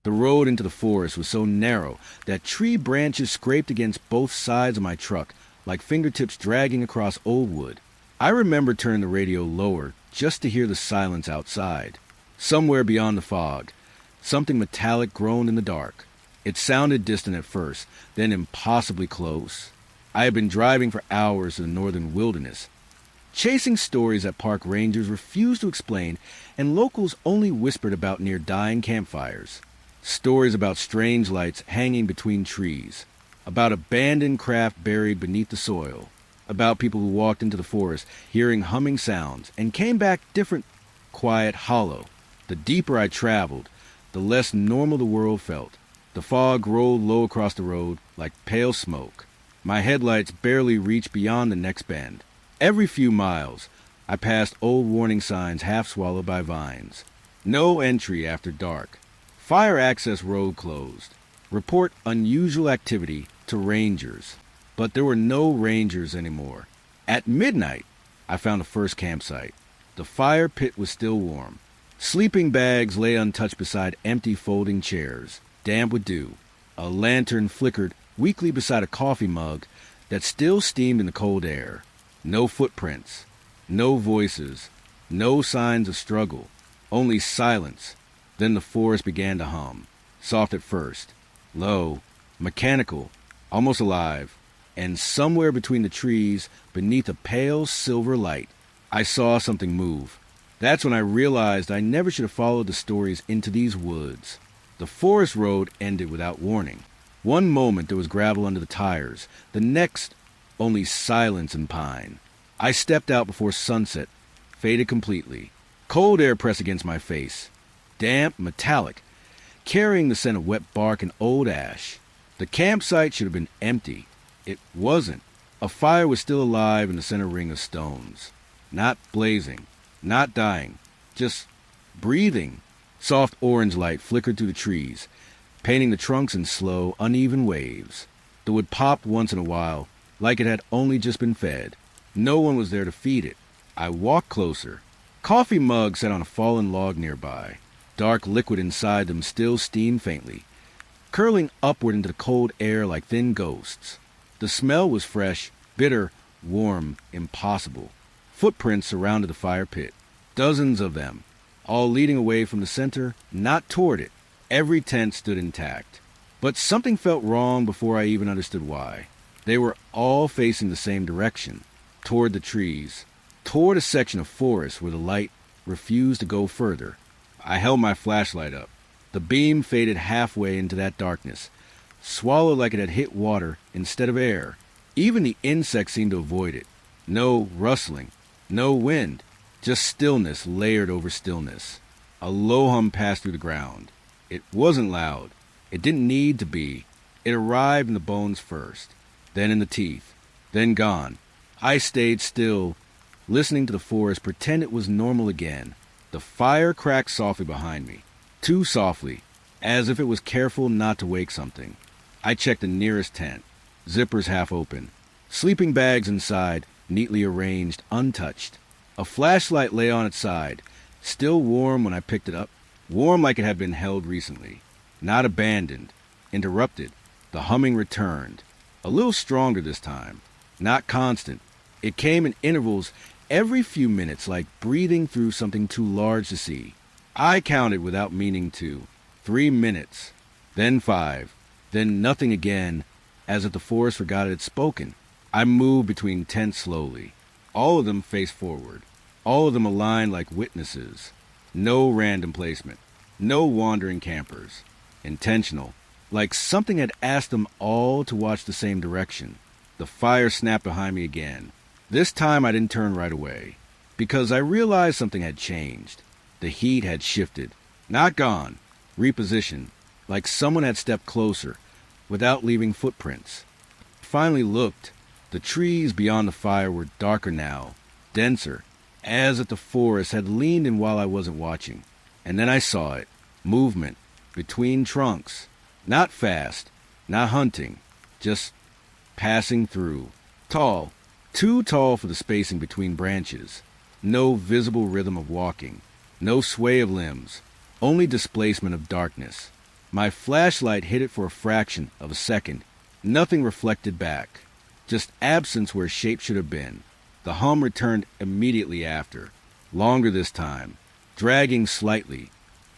The road into the forest was so narrow that tree branches scraped against both sides of my truck like fingertips dragging across old wood. I remember turning the radio lower just to hear the silence outside. Somewhere beyond the fog, something metallic groaned in the dark. It sounded distant at first, then impossibly close. I had been driving for hours in the northern wilderness, chasing stories that park rangers refused to explain and locals only whispered about near dying campfires. Stories about strange lights hanging between trees, about abandoned craft buried beneath the soil, about people who walked into the forest hearing humming sounds and came back different, quiet, hollow. The deeper I traveled, the less normal the world felt. The fog rolled low across the road like pale smoke. My headlights barely reached beyond the next bend. Every few miles, I passed old warning signs half swallowed by vines. No entry after dark. Fire access road closed. Report unusual activity to rangers. But there were no rangers anymore. At midnight, I found the first campsite. The fire pit was still warm. Sleeping bags lay untouched beside empty folding chairs, damp with dew. A lantern flickered weakly beside a coffee mug that still steamed in the cold air. No footprints, no voices, no signs of struggle, only silence. Then the forest began to hum, soft at first, low, mechanical, almost alive, and somewhere between the trees, beneath a pale silver light, I saw something move. That's when I realized I never should have followed the stories into these woods. The forest road ended without warning. One moment there was gravel under the tires, the next only silence and pine. I stepped out before sunset, faded completely. Cold air pressed against my face, damp, metallic, carrying the scent of wet bark and old ash. The campsite should have been empty. It wasn't. A fire was still alive in the center ring of stones. Not blazing, not dying, just breathing. Soft orange light flickered through the trees, painting the trunks in slow, uneven waves. The wood popped once in a while, like it had only just been fed. No one was there to feed it. I walked closer. Coffee mugs sat on a fallen log nearby. Dark liquid inside them still steamed faintly, curling upward into the cold air like thin ghosts. The smell was fresh, bitter, warm, impossible. Footprints surrounded the fire pit. Dozens of them, all leading away from the center, not toward it. Every tent stood intact. But something felt wrong before I even understood why. They were all facing the same direction, toward the trees, toward a section of forest where the light refused to go further. I held my flashlight up. The beam faded halfway into that darkness, swallowed like it had hit water instead of air. Even the insects seemed to avoid it. No rustling, no wind, just stillness layered over stillness. A low hum passed through the ground. It wasn't loud. It didn't need to be. It arrived in the bones first, then in the teeth, then gone. I stayed still, listening to the forest pretend it was normal again. The fire cracked softly behind me, too softly, as if it was careful not to wake something. I checked the nearest tent, zippers half open, sleeping bags inside, neatly arranged, untouched. A flashlight lay on its side, still warm when I picked it up, warm like it had been held recently. Not abandoned, interrupted. The humming returned, a little stronger this time, not constant. It came in intervals every few minutes, like breathing through something too large to see. I counted without meaning to. 3 minutes, then 5, then nothing again, as if the forest forgot it had spoken. I moved between tents slowly. All of them faced forward, all of them aligned like witnesses. No random placement, no wandering campers. Intentional, like something had asked them all to watch the same direction. The fire snapped behind me again. This time I didn't turn right away, because I realized something had changed. The heat had shifted, not gone, repositioned, like someone had stepped closer, without leaving footprints. I finally looked. The trees beyond the fire were darker now, denser, as if the forest had leaned in while I wasn't watching. And then I saw it. Movement, between trunks. Not fast, not hunting, just passing through. Tall, too tall for the spacing between branches. No visible rhythm of walking, no sway of limbs, only displacement of darkness. My flashlight hit it for a fraction of a second. Nothing reflected back. Just absence where shape should have been. The hum returned immediately after. Longer this time. Dragging slightly,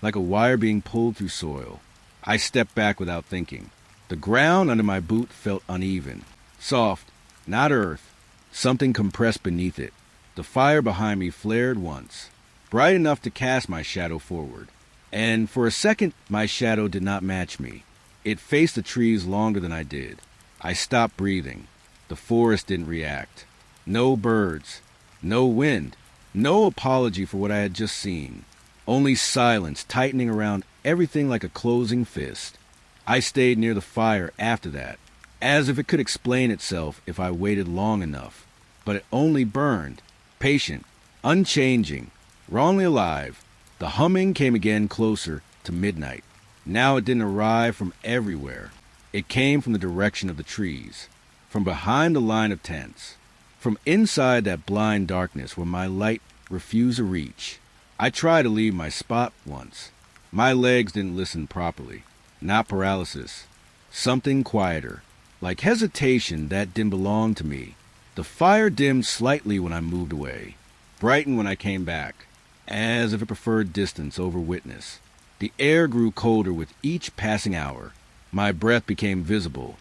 like a wire being pulled through soil. I stepped back without thinking. The ground under my boot felt uneven. Soft, not earth. Something compressed beneath it. The fire behind me flared once, bright enough to cast my shadow forward. And for a second, my shadow did not match me. It faced the trees longer than I did. I stopped breathing. The forest didn't react. No birds. No wind. No apology for what I had just seen. Only silence tightening around everything like a closing fist. I stayed near the fire after that, as if it could explain itself if I waited long enough. But it only burned. Patient. Unchanging. Wrongly alive. The humming came again closer to midnight. Now it didn't arrive from everywhere. It came from the direction of the trees, from behind the line of tents, from inside that blind darkness where my light refused to reach. I tried to leave my spot once. My legs didn't listen properly. Not paralysis. Something quieter, like hesitation that didn't belong to me. The fire dimmed slightly when I moved away, brightened when I came back, as if it preferred distance over witness. The air grew colder with each passing hour. My breath became visible.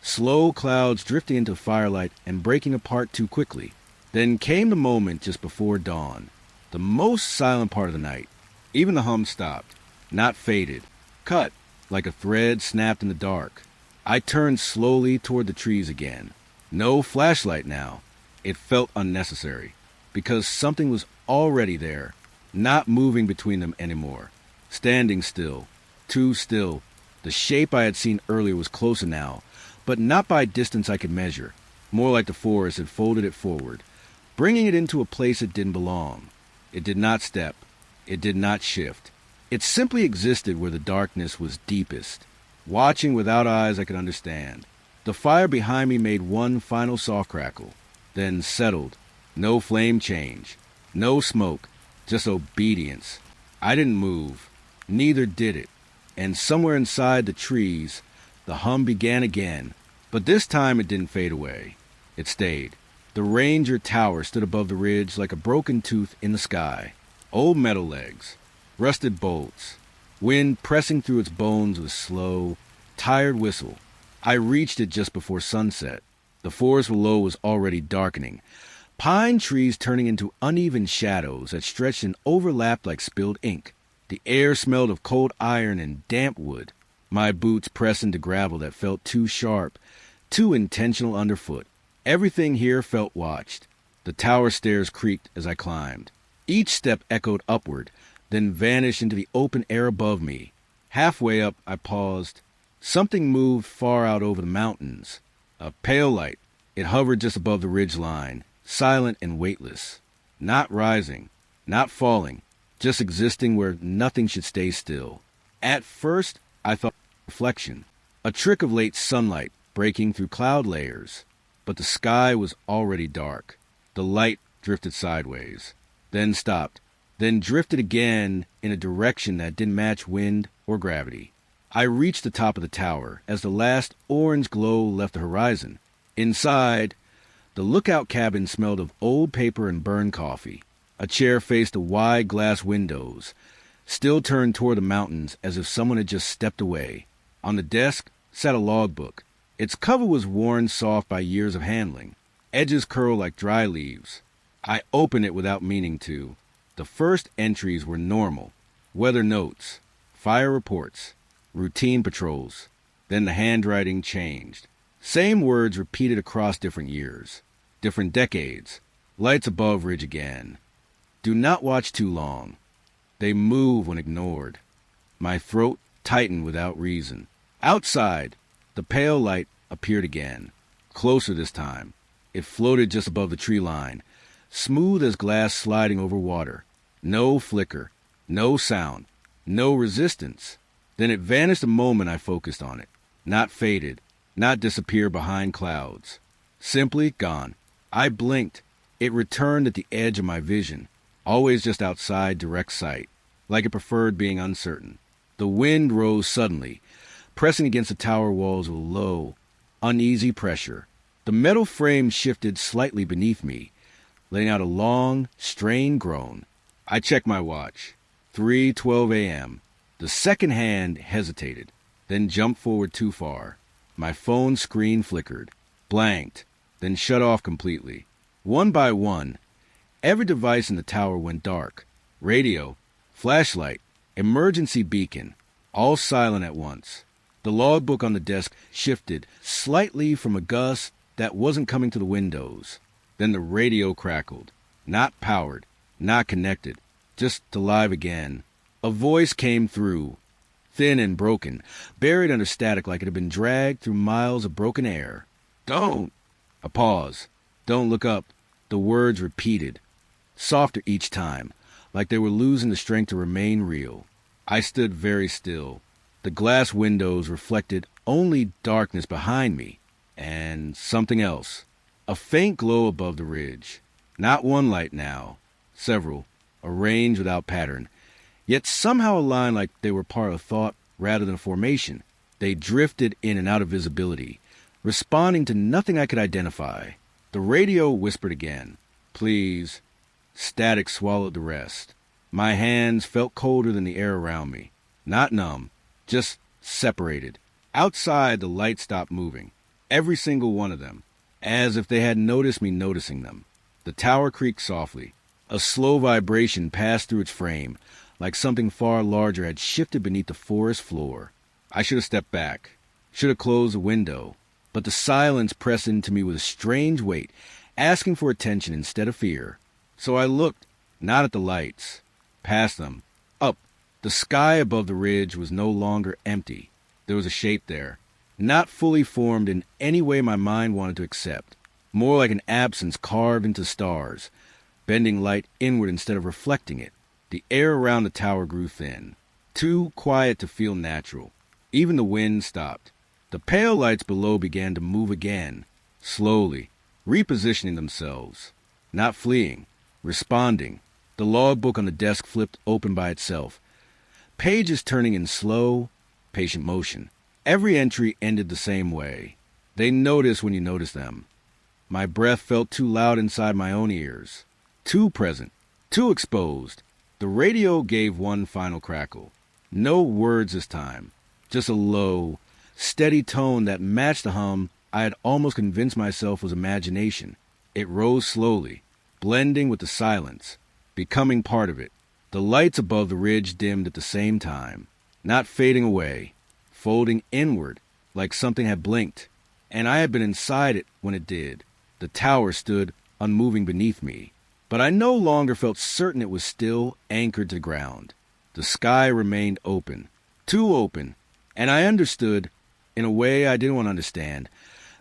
Slow clouds drifting into firelight and breaking apart too quickly. Then came the moment just before dawn, the most silent part of the night. Even the hum stopped, not faded, cut like a thread snapped in the dark. I turned slowly toward the trees again. No flashlight now. It felt unnecessary, because something was already there, not moving between them anymore. Standing still, too still. The shape I had seen earlier was closer now, but not by distance I could measure. More like the forest had folded it forward, bringing it into a place it didn't belong. It did not step. It did not shift. It simply existed where the darkness was deepest, watching without eyes I could understand. The fire behind me made one final soft crackle, then settled. No flame change, no smoke, just obedience. I didn't move. Neither did it. And somewhere inside the trees, the hum began again. But this time it didn't fade away. It stayed. The ranger tower stood above the ridge like a broken tooth in the sky. Old metal legs, rusted bolts, wind pressing through its bones with a slow, tired whistle. I reached it just before sunset. The forest below was already darkening. Pine trees turning into uneven shadows that stretched and overlapped like spilled ink. The air smelled of cold iron and damp wood. My boots pressed into gravel that felt too sharp, too intentional underfoot. Everything here felt watched. The tower stairs creaked as I climbed. Each step echoed upward, then vanished into the open air above me. Halfway up, I paused. Something moved far out over the mountains. A pale light. It hovered just above the ridge line, silent and weightless. Not rising, not falling, just existing where nothing should stay still. At first, I thought reflection, a trick of late sunlight breaking through cloud layers. But the sky was already dark. The light drifted sideways, then stopped, then drifted again in a direction that didn't match wind or gravity. I reached the top of the tower as the last orange glow left the horizon. Inside, the lookout cabin smelled of old paper and burned coffee. A chair faced the wide glass windows, still turned toward the mountains as if someone had just stepped away. On the desk sat a logbook. Its cover was worn soft by years of handling. Edges curled like dry leaves. I opened it without meaning to. The first entries were normal. Weather notes, fire reports, routine patrols. Then the handwriting changed. Same words repeated across different years, different decades. Lights above ridge again. Do not watch too long. They move when ignored. My throat tightened without reason. Outside, the pale light appeared again. Closer this time. It floated just above the tree line, smooth as glass sliding over water. No flicker, no sound, no resistance. Then it vanished the moment I focused on it. Not faded, not disappeared behind clouds. Simply gone. I blinked. It returned at the edge of my vision, always just outside direct sight, like it preferred being uncertain. The wind rose suddenly, pressing against the tower walls with a low, uneasy pressure. The metal frame shifted slightly beneath me, letting out a long, strained groan. I checked my watch. 3:12 a.m. The second hand hesitated, then jumped forward too far. My phone screen flickered, blanked, then shut off completely. One by one, every device in the tower went dark. Radio, flashlight, emergency beacon, all silent at once. The logbook on the desk shifted slightly from a gust that wasn't coming to the windows. Then the radio crackled. Not powered, not connected, just alive again. A voice came through, thin and broken, buried under static like it had been dragged through miles of broken air. Don't! A pause. Don't look up. The words repeated, softer each time, like they were losing the strength to remain real. I stood very still. The glass windows reflected only darkness behind me, and something else. A faint glow above the ridge. Not one light now. Several, arranged without pattern, yet somehow aligned like they were part of thought rather than a formation. They drifted in and out of visibility, responding to nothing I could identify. The radio whispered again, "Please." Static swallowed the rest. My hands felt colder than the air around me. Not numb, just separated. Outside, the lights stopped moving. Every single one of them, as if they had noticed me noticing them. The tower creaked softly. A slow vibration passed through its frame, like something far larger had shifted beneath the forest floor. I should have stepped back, should have closed the window, but the silence pressed into me with a strange weight, asking for attention instead of fear. So I looked, not at the lights, past them, up. The sky above the ridge was no longer empty. There was a shape there, not fully formed in any way my mind wanted to accept, more like an absence carved into stars, bending light inward instead of reflecting it. The air around the tower grew thin, too quiet to feel natural. Even the wind stopped. The pale lights below began to move again, slowly, repositioning themselves, not fleeing, responding. The logbook on the desk flipped open by itself, pages turning in slow, patient motion. Every entry ended the same way. They notice when you notice them. My breath felt too loud inside my own ears, too present, too exposed. The radio gave one final crackle. No words this time, just a low, steady tone that matched the hum I had almost convinced myself was imagination. It rose slowly, blending with the silence, becoming part of it. The lights above the ridge dimmed at the same time, not fading away, folding inward like something had blinked, and I had been inside it when it did. The tower stood unmoving beneath me, but I no longer felt certain it was still anchored to the ground. The sky remained open, too open, and I understood, in a way I didn't want to understand,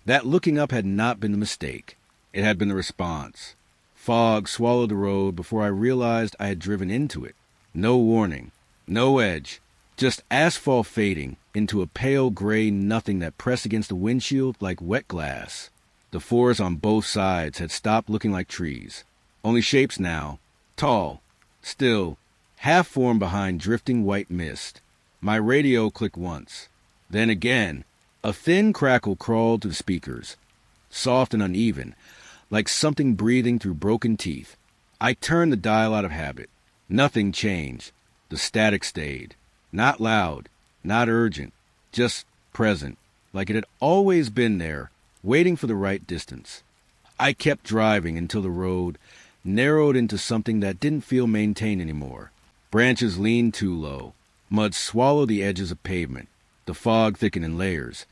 that looking up had not been the mistake. It had been the response. Fog swallowed the road before I realized I had driven into it. No warning, no edge, just asphalt fading into a pale gray nothing that pressed against the windshield like wet glass. The forest on both sides had stopped looking like trees. Only shapes now, tall, still, half-formed behind drifting white mist. My radio clicked once. Then again, a thin crackle crawled to the speakers, soft and uneven, like something breathing through broken teeth. I turned the dial out of habit. Nothing changed. The static stayed. Not loud, not urgent, just present, like it had always been there, waiting for the right distance. I kept driving until the road narrowed into something that didn't feel maintained anymore. Branches leaned too low. Mud swallowed the edges of pavement. The fog thickened in layers,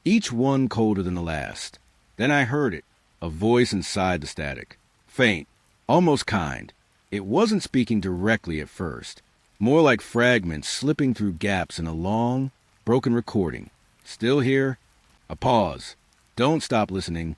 each one colder than the last. Then I heard it, a voice inside the static. Faint, almost kind. It wasn't speaking directly at first, more like fragments slipping through gaps in a long, broken recording. Still here? A pause. Don't stop listening.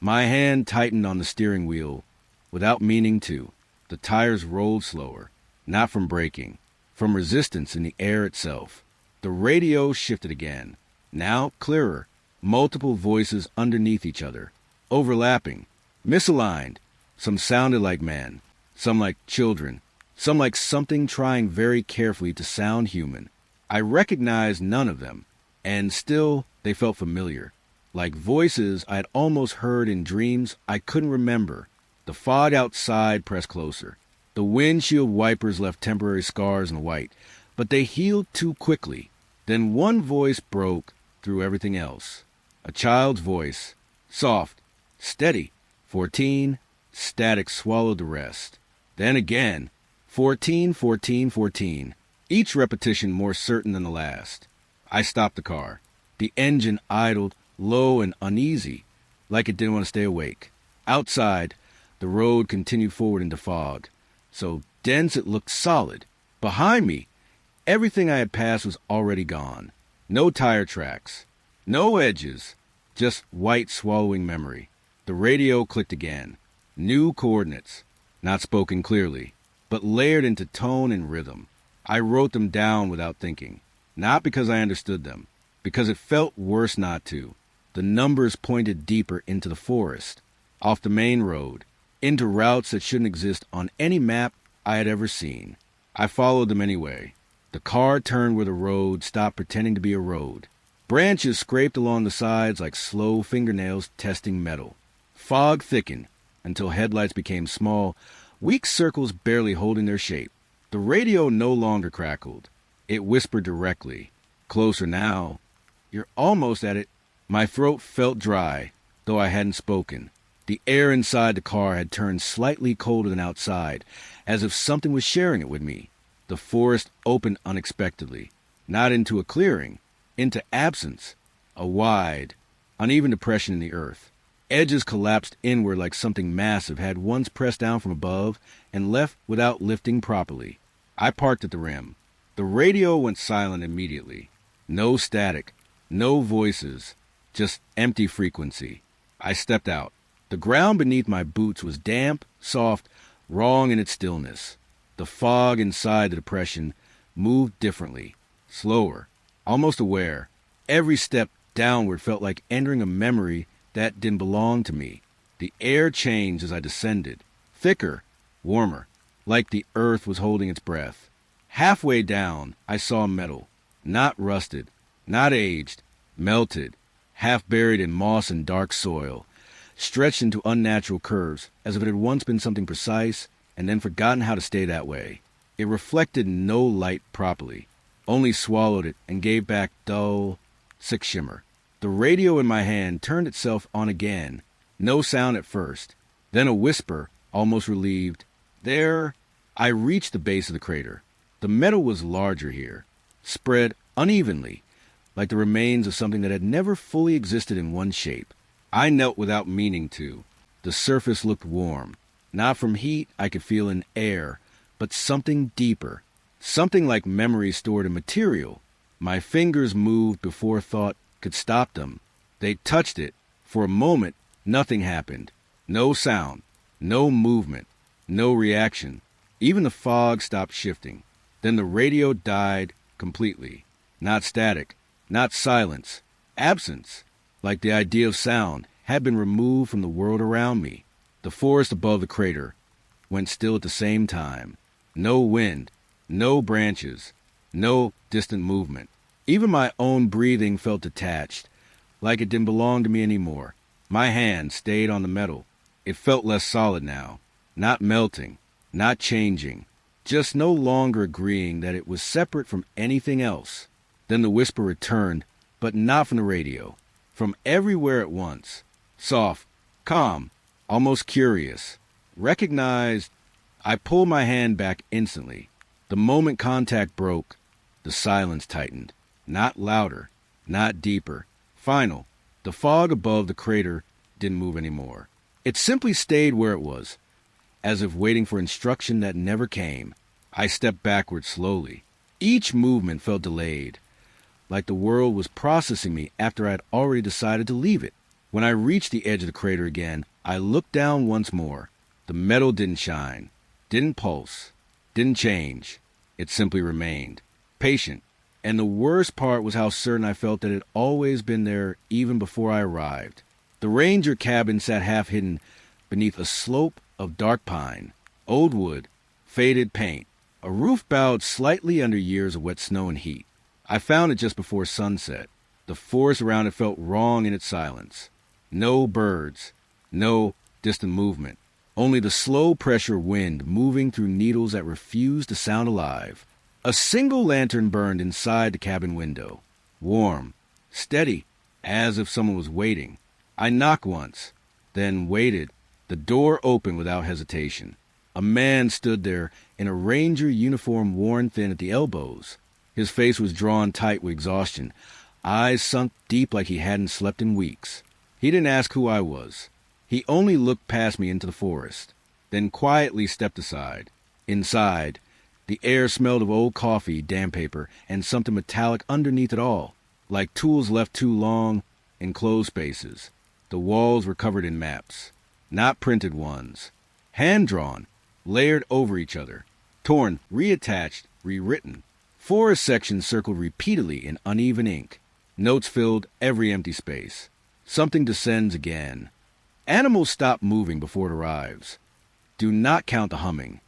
My hand tightened on the steering wheel, without meaning to. The tires rolled slower, not from braking, from resistance in the air itself. The radio shifted again, now clearer, multiple voices underneath each other, overlapping, misaligned. Some sounded like men, some like children, some like something trying very carefully to sound human. I recognized none of them, and still they felt familiar. Like voices I had almost heard in dreams I couldn't remember. The fog outside pressed closer. The windshield wipers left temporary scars in white, but they healed too quickly. Then one voice broke through everything else. A child's voice, soft, steady. 14, static swallowed the rest. Then again, 14, 14, 14. Each repetition more certain than the last. I stopped the car. The engine idled, low and uneasy, like it didn't want to stay awake. Outside, the road continued forward into fog, so dense it looked solid. Behind me, everything I had passed was already gone. No tire tracks, no edges, just white swallowing memory. The radio clicked again. New coordinates, not spoken clearly, but layered into tone and rhythm. I wrote them down without thinking, not because I understood them, because it felt worse not to. The numbers pointed deeper into the forest, off the main road, into routes that shouldn't exist on any map I had ever seen. I followed them anyway. The car turned where the road stopped pretending to be a road. Branches scraped along the sides like slow fingernails testing metal. Fog thickened until headlights became small, weak circles barely holding their shape. The radio no longer crackled. It whispered directly. Closer now. You're almost at it. My throat felt dry, though I hadn't spoken. The air inside the car had turned slightly colder than outside, as if something was sharing it with me. The forest opened unexpectedly, not into a clearing, into absence, a wide, uneven depression in the earth. Edges collapsed inward like something massive had once pressed down from above and left without lifting properly. I parked at the rim. The radio went silent immediately. No static, no voices, just empty frequency. I stepped out. The ground beneath my boots was damp, soft, wrong in its stillness. The fog inside the depression moved differently, slower, almost aware. Every step downward felt like entering a memory that didn't belong to me. The air changed as I descended, thicker, warmer, like the earth was holding its breath. Halfway down, I saw metal, not rusted, not aged, melted, half buried in moss and dark soil, stretched into unnatural curves, as if it had once been something precise and then forgotten how to stay that way. It reflected no light properly, only swallowed it and gave back dull, sick shimmer. The radio in my hand turned itself on again. No sound at first. Then a whisper, almost relieved. There. I reached the base of the crater. The metal was larger here, spread unevenly, like the remains of something that had never fully existed in one shape. I knelt without meaning to. The surface looked warm. Not from heat I could feel in air, but something deeper. Something like memory stored in material. My fingers moved before thought could stop them. They touched it. For a moment, nothing happened. No sound, no movement, no reaction. Even the fog stopped shifting. Then the radio died completely. Not static, not silence, absence. Like the idea of sound had been removed from the world around me. The forest above the crater went still at the same time. No wind, no branches, no distant movement. Even my own breathing felt detached, like it didn't belong to me anymore. My hand stayed on the metal. It felt less solid now, not melting, not changing, just no longer agreeing that it was separate from anything else. Then the whisper returned, but not from the radio, from everywhere at once. Soft, calm, almost curious. Recognized. I pulled my hand back instantly. The moment contact broke, the silence tightened. Not louder, not deeper. Final. The fog above the crater didn't move anymore. It simply stayed where it was, as if waiting for instruction that never came. I stepped backward slowly. Each movement felt delayed, like the world was processing me after I had already decided to leave it. When I reached the edge of the crater again, I looked down once more. The metal didn't shine, didn't pulse, didn't change. It simply remained, patient. And the worst part was how certain I felt that it had always been there even before I arrived. The ranger cabin sat half hidden beneath a slope of dark pine, old wood, faded paint. A roof bowed slightly under years of wet snow and heat. I found it just before sunset. The forest around it felt wrong in its silence. No birds, no distant movement, only the slow pressure wind moving through needles that refused to sound alive. A single lantern burned inside the cabin window, warm, steady, as if someone was waiting. I knocked once, then waited. The door opened without hesitation. A man stood there in a ranger uniform worn thin at the elbows. His face was drawn tight with exhaustion, eyes sunk deep like he hadn't slept in weeks. He didn't ask who I was. He only looked past me into the forest, then quietly stepped aside. Inside, the air smelled of old coffee, damp paper, and something metallic underneath it all, like tools left too long in closed spaces. The walls were covered in maps, not printed ones, hand-drawn, layered over each other, torn, reattached, rewritten. Forest sections circled repeatedly in uneven ink. Notes filled every empty space. Something descends again. Animals stop moving before it arrives. Do not count the humming.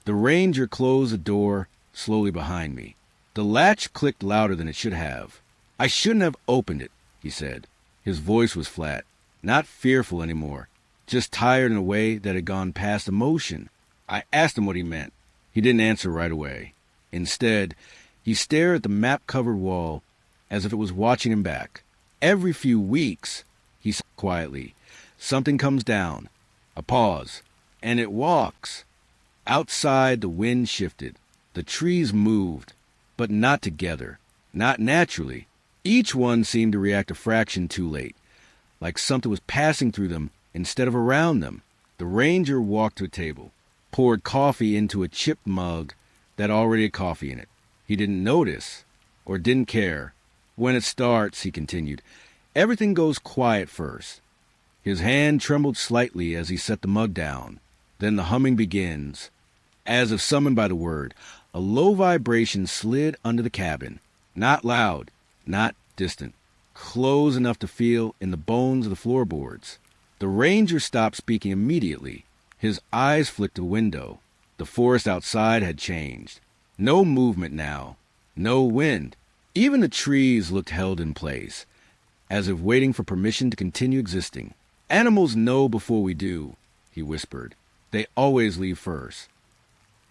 The ranger closed the door slowly behind me. The latch clicked louder than it should have. I shouldn't have opened it, he said. His voice was flat, not fearful anymore, just tired in a way that had gone past emotion. I asked him what he meant. He didn't answer right away. Instead, he stared at the map-covered wall as if it was watching him back. Every few weeks, he said quietly, something comes down. A pause. And it walks. Outside, the wind shifted. The trees moved, but not together, not naturally. Each one seemed to react a fraction too late, like something was passing through them instead of around them. The ranger walked to a table, poured coffee into a chipped mug that already had coffee in it. He didn't notice, or didn't care. When it starts, he continued, everything goes quiet first. His hand trembled slightly as he set the mug down. Then the humming begins. As if summoned by the word, a low vibration slid under the cabin. Not loud, not distant. Close enough to feel in the bones of the floorboards. The ranger stopped speaking immediately. His eyes flicked to the window. The forest outside had changed. No movement now. No wind. Even the trees looked held in place, as if waiting for permission to continue existing. Animals know before we do, he whispered. They always leave first.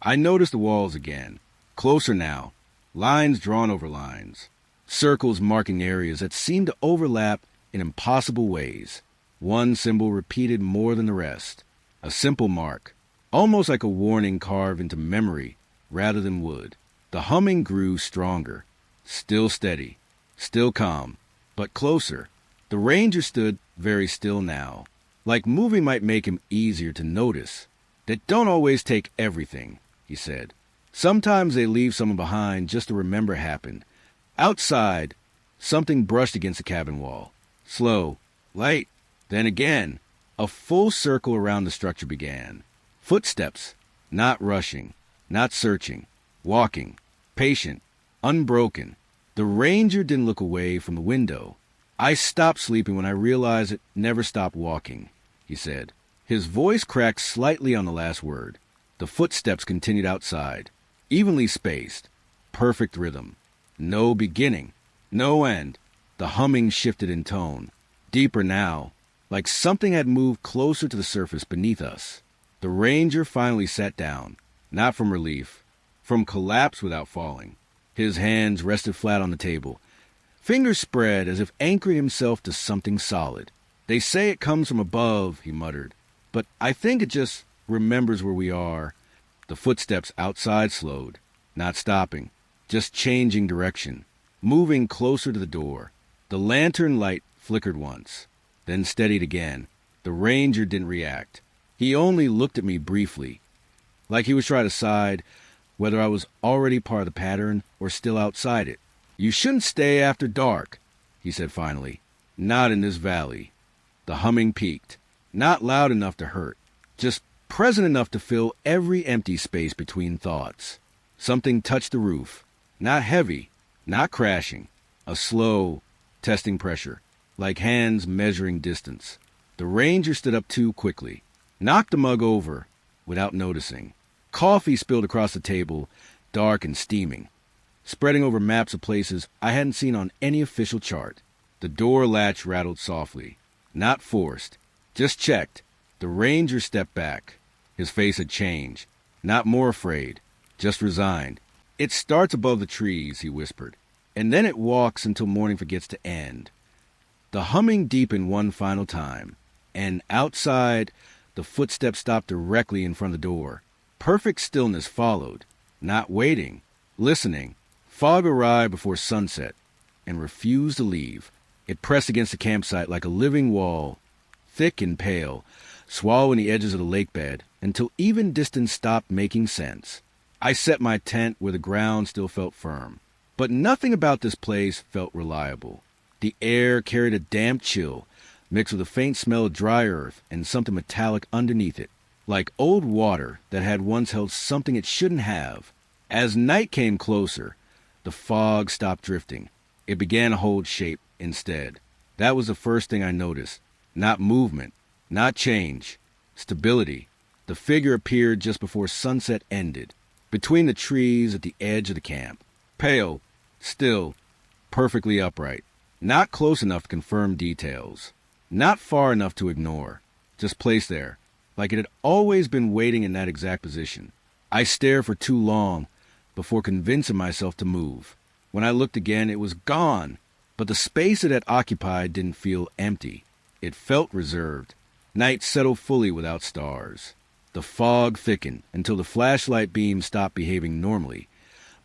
I noticed the walls again. Closer now. Lines drawn over lines. Circles marking areas that seemed to overlap in impossible ways. One symbol repeated more than the rest. A simple mark, almost like a warning carved into memory rather than wood. The humming grew stronger. Still steady. Still calm. But closer. The ranger stood very still now. Like moving might make him easier to notice. They don't always take everything, he said. Sometimes they leave someone behind just to remember happened. Outside, something brushed against the cabin wall. Slow, light, then again. A full circle around the structure began. Footsteps, not rushing, not searching, walking, patient, unbroken. The ranger didn't look away from the window. I stopped sleeping when I realized it never stopped walking, he said. His voice cracked slightly on the last word. The footsteps continued outside, evenly spaced, perfect rhythm. No beginning, no end. The humming shifted in tone, deeper now, like something had moved closer to the surface beneath us. The ranger finally sat down, not from relief, from collapse without falling. His hands rested flat on the table, fingers spread as if anchoring himself to something solid. They say it comes from above, he muttered, but I think it just remembers where we are. The footsteps outside slowed, not stopping, just changing direction, moving closer to the door. The lantern light flickered once, then steadied again. The ranger didn't react. He only looked at me briefly, like he was trying to decide whether I was already part of the pattern or still outside it. You shouldn't stay after dark, he said finally. Not in this valley. The humming peaked, not loud enough to hurt, just present enough to fill every empty space between thoughts. Something touched the roof, not heavy, not crashing, a slow, testing pressure, like hands measuring distance. The ranger stood up too quickly, knocked the mug over without noticing. Coffee spilled across the table, dark and steaming. spreading over maps of places I hadn't seen on any official chart. The door latch rattled softly. Not forced. Just checked. The ranger stepped back. His face had changed. Not more afraid. Just resigned. "It starts above the trees," he whispered. "And then it walks until morning forgets to end." The humming deepened one final time. And outside, the footsteps stopped directly in front of the door. Perfect stillness followed. Not waiting. Listening. Fog arrived before sunset and refused to leave. It pressed against the campsite like a living wall, thick and pale, swallowing the edges of the lake bed until even distance stopped making sense. I set my tent where the ground still felt firm. But nothing about this place felt reliable. The air carried a damp chill, mixed with a faint smell of dry earth and something metallic underneath it, like old water that had once held something it shouldn't have. As night came closer, the fog stopped drifting. It began to hold shape instead. That was the first thing I noticed. Not movement, not change, stability. The figure appeared just before sunset ended, between the trees at the edge of the camp. Pale, still, perfectly upright. Not close enough to confirm details. Not far enough to ignore. Just placed there, like it had always been waiting in that exact position. I stared for too long before convincing myself to move. When I looked again, it was gone. But the space it had occupied didn't feel empty. It felt reserved. Night settled fully without stars. The fog thickened until the flashlight beam stopped behaving normally,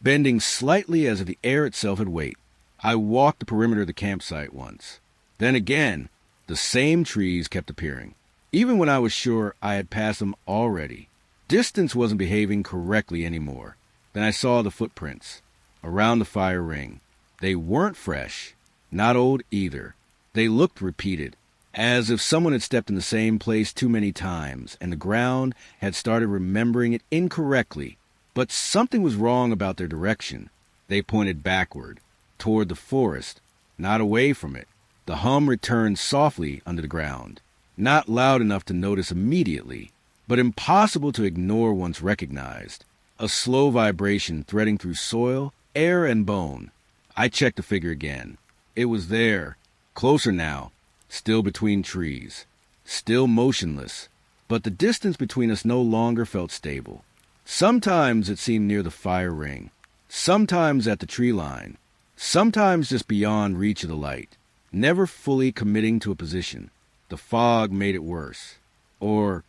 bending slightly as if the air itself had weight. I walked the perimeter of the campsite once. Then again, the same trees kept appearing, even when I was sure I had passed them already. Distance wasn't behaving correctly anymore. Then I saw the footprints around the fire ring. They weren't fresh, not old either. They looked repeated, as if someone had stepped in the same place too many times, and the ground had started remembering it incorrectly. But something was wrong about their direction. They pointed backward, toward the forest, not away from it. The hum returned softly under the ground, not loud enough to notice immediately, but impossible to ignore once recognized. A slow vibration threading through soil, air, and bone. I checked the figure again. It was there, closer now, still between trees, still motionless, but the distance between us no longer felt stable. Sometimes it seemed near the fire ring, sometimes at the tree line, sometimes just beyond reach of the light, never fully committing to a position. The fog made it worse. Or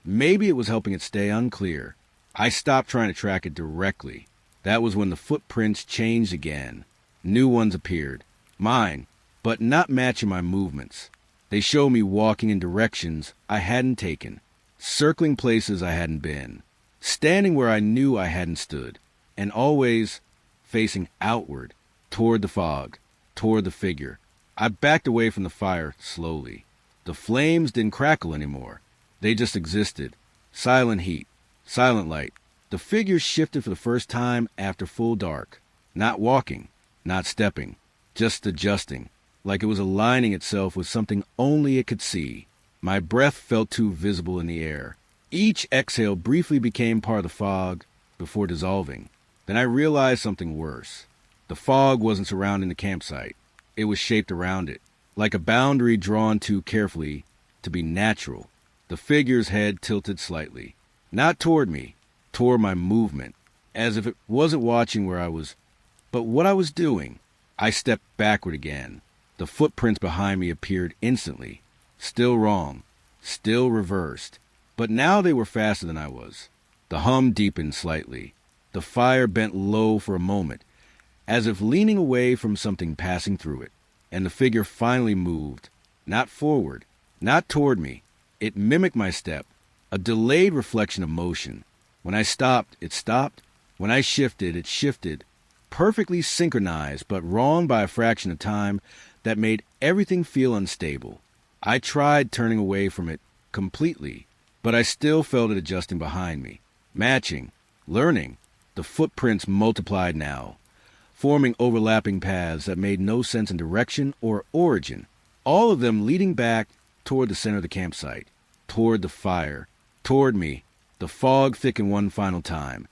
maybe it was helping it stay unclear. I stopped trying to track it directly. That was when the footprints changed again. New ones appeared. Mine, but not matching my movements. They showed me walking in directions I hadn't taken, circling places I hadn't been, standing where I knew I hadn't stood, and always facing outward, toward the fog, toward the figure. I backed away from the fire slowly. The flames didn't crackle anymore. They just existed. Silent heat, silent light. The figure shifted for the first time after full dark. Not walking, not stepping, just adjusting, like it was aligning itself with something only it could see. My breath felt too visible in the air. Each exhale briefly became part of the fog before dissolving. Then I realized something worse. The fog wasn't surrounding the campsite. It was shaped around it, like a boundary drawn too carefully to be natural. The figure's head tilted slightly, not toward me, toward my movement, as if it wasn't watching where I was, but what I was doing. I stepped backward again. The footprints behind me appeared instantly, still wrong, still reversed, but now they were faster than I was. The hum deepened slightly. The fire bent low for a moment, as if leaning away from something passing through it, and the figure finally moved, not forward, not toward me. It mimicked my step, a delayed reflection of motion. When I stopped, it stopped. When I shifted, it shifted, perfectly synchronized, but wrong by a fraction of time that made everything feel unstable. I tried turning away from it completely, but I still felt it adjusting behind me, matching, learning. The footprints multiplied now, forming overlapping paths that made no sense in direction or origin, all of them leading back toward the center of the campsite, toward the fire, toward me. The fog thickened one final time,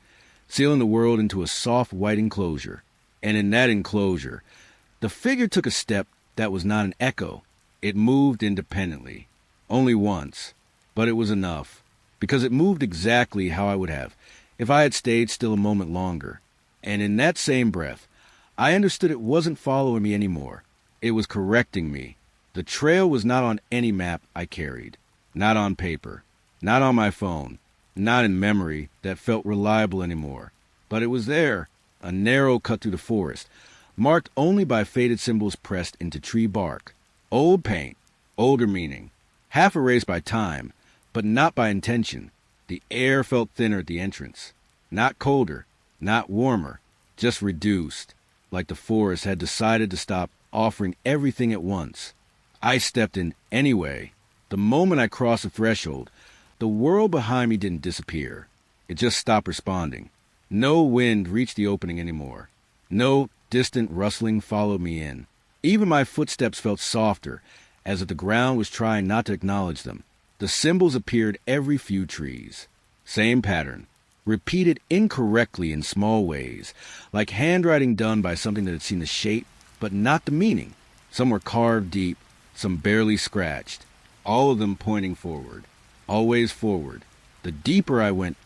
sealing the world into a soft white enclosure. And in that enclosure, the figure took a step that was not an echo. It moved independently. Only once. But it was enough. Because it moved exactly how I would have if I had stayed still a moment longer. And in that same breath, I understood it wasn't following me anymore. It was correcting me. The trail was not on any map I carried. Not on paper. Not on my phone. Not in memory that felt reliable anymore. But it was there. A narrow cut through the forest, marked only by faded symbols pressed into tree bark. Old paint, older meaning, half erased by time, but not by intention. The air felt thinner at the entrance. Not colder, not warmer, just reduced, like the forest had decided to stop offering everything at once. I stepped in anyway. The moment I crossed the threshold, the world behind me didn't disappear. It just stopped responding. No wind reached the opening anymore. No distant rustling followed me in. Even my footsteps felt softer, as if the ground was trying not to acknowledge them. The symbols appeared every few trees. Same pattern, repeated incorrectly in small ways, like handwriting done by something that had seen the shape, but not the meaning. Some were carved deep, some barely scratched, all of them pointing forward. Always forward. The deeper I went,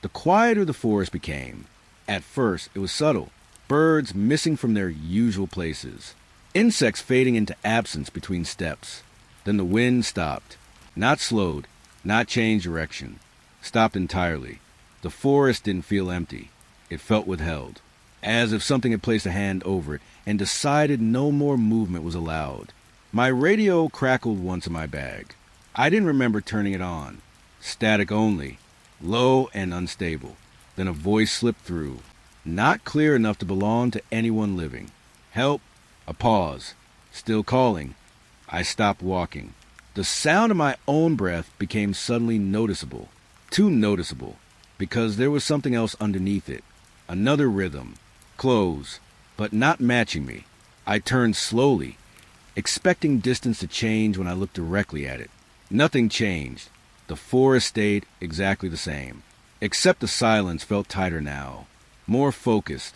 the quieter the forest became. At first, it was subtle. Birds missing from their usual places. Insects fading into absence between steps. Then the wind stopped. Not slowed, not changed direction. Stopped entirely. The forest didn't feel empty. It felt withheld. As if something had placed a hand over it and decided no more movement was allowed. My radio crackled once in my bag. I didn't remember turning it on. Static only. Low and unstable. Then a voice slipped through, not clear enough to belong to anyone living. Help. A pause. Still calling. I stopped walking. The sound of my own breath became suddenly noticeable. Too noticeable, because there was something else underneath it. Another rhythm. Close, but not matching me. I turned slowly, expecting distance to change when I looked directly at it. Nothing changed. The forest stayed exactly the same, except the silence felt tighter now, more focused.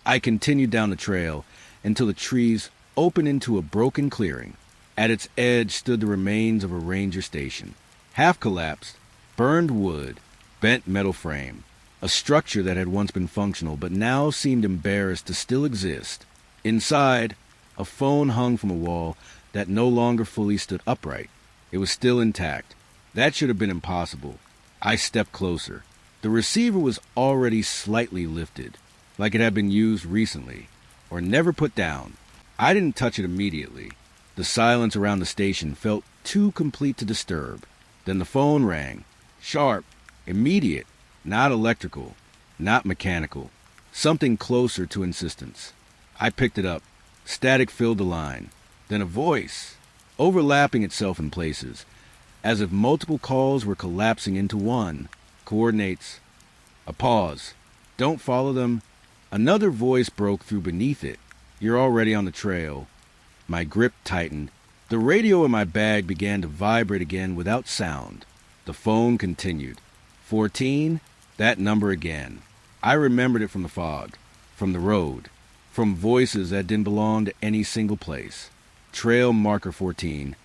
I continued down the trail until the trees opened into a broken clearing. At its edge stood the remains of a ranger station, half collapsed, burned wood, bent metal frame, a structure that had once been functional but now seemed embarrassed to still exist. Inside, a phone hung from a wall that no longer fully stood upright. It was still intact. That should have been impossible. I stepped closer. The receiver was already slightly lifted, like it had been used recently, or never put down. I didn't touch it immediately. The silence around the station felt too complete to disturb. Then the phone rang. Sharp, immediate, not electrical, not mechanical. Something closer to insistence. I picked it up. Static filled the line. Then a voice, overlapping itself in places, as if multiple calls were collapsing into one. Coordinates. A pause. Don't follow them. Another voice broke through beneath it. You're already on the trail. My grip tightened. The radio in my bag began to vibrate again without sound. The phone continued. 14? That number again. I remembered it from the fog, from the road, from voices that didn't belong to any single place. Trail marker 14.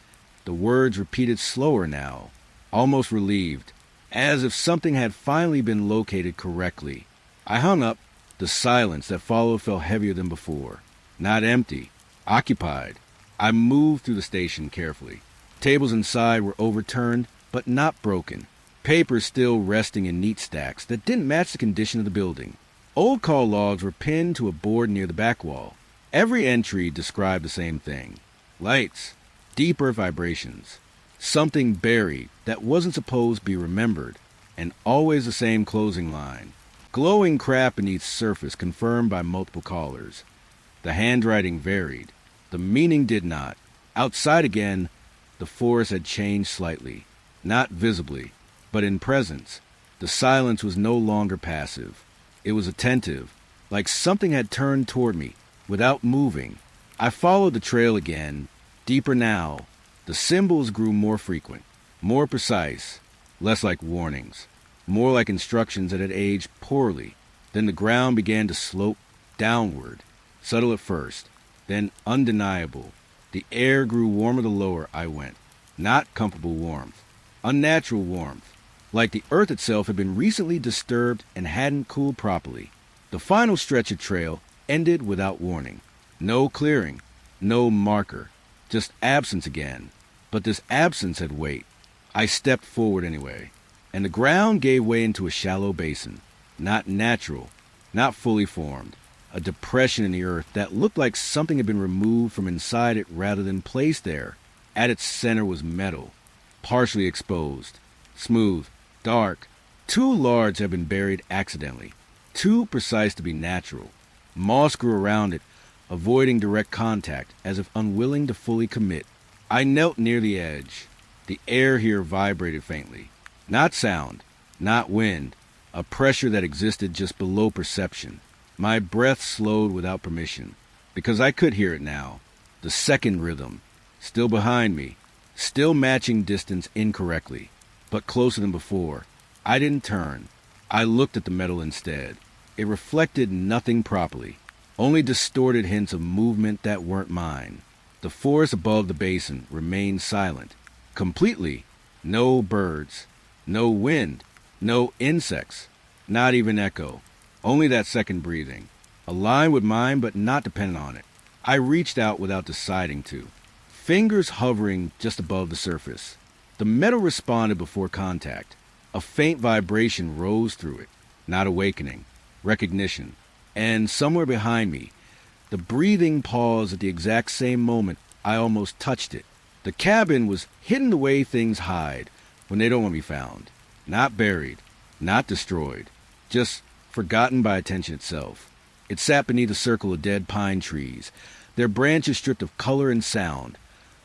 The words repeated slower now, almost relieved, as if something had finally been located correctly. I hung up. The silence that followed felt heavier than before. Not empty. Occupied. I moved through the station carefully. Tables inside were overturned, but not broken. Papers still resting in neat stacks that didn't match the condition of the building. Old call logs were pinned to a board near the back wall. Every entry described the same thing. Lights. Deeper vibrations. Something buried that wasn't supposed to be remembered. And always the same closing line. Glowing craft beneath surface confirmed by multiple callers. The handwriting varied. The meaning did not. Outside again, the forest had changed slightly. Not visibly, but in presence. The silence was no longer passive. It was attentive, like something had turned toward me, without moving. I followed the trail again, deeper now. The symbols grew more frequent, more precise, less like warnings, more like instructions that had aged poorly. Then the ground began to slope downward. Subtle at first, then undeniable. The air grew warmer the lower I went. Not comfortable warmth. Unnatural warmth. Like the earth itself had been recently disturbed and hadn't cooled properly. The final stretch of trail ended without warning. No clearing. No marker. Just absence again. But this absence had weight. I stepped forward anyway, and the ground gave way into a shallow basin. Not natural. Not fully formed. A depression in the earth that looked like something had been removed from inside it rather than placed there. At its center was metal, partially exposed, smooth, dark. Too large had been buried accidentally, too precise to be natural. Moss grew around it, avoiding direct contact, as if unwilling to fully commit. I knelt near the edge. The air here vibrated faintly. Not sound, not wind, a pressure that existed just below perception. My breath slowed without permission, because I could hear it now. The second rhythm, still behind me, still matching distance incorrectly, but closer than before. I didn't turn. I looked at the metal instead. It reflected nothing properly, only distorted hints of movement that weren't mine. The forest above the basin remained silent. Completely. No birds. No wind. No insects. Not even echo. Only that second breathing. Aligned with mine, but not dependent on it. I reached out without deciding to. Fingers hovering just above the surface. The metal responded before contact. A faint vibration rose through it. Not awakening. Recognition. And somewhere behind me, the breathing paused at the exact same moment I almost touched it. The cabin was hidden the way things hide when they don't want to be found. Not buried. Not destroyed. Just forgotten by attention itself. It sat beneath a circle of dead pine trees, their branches stripped of color and sound,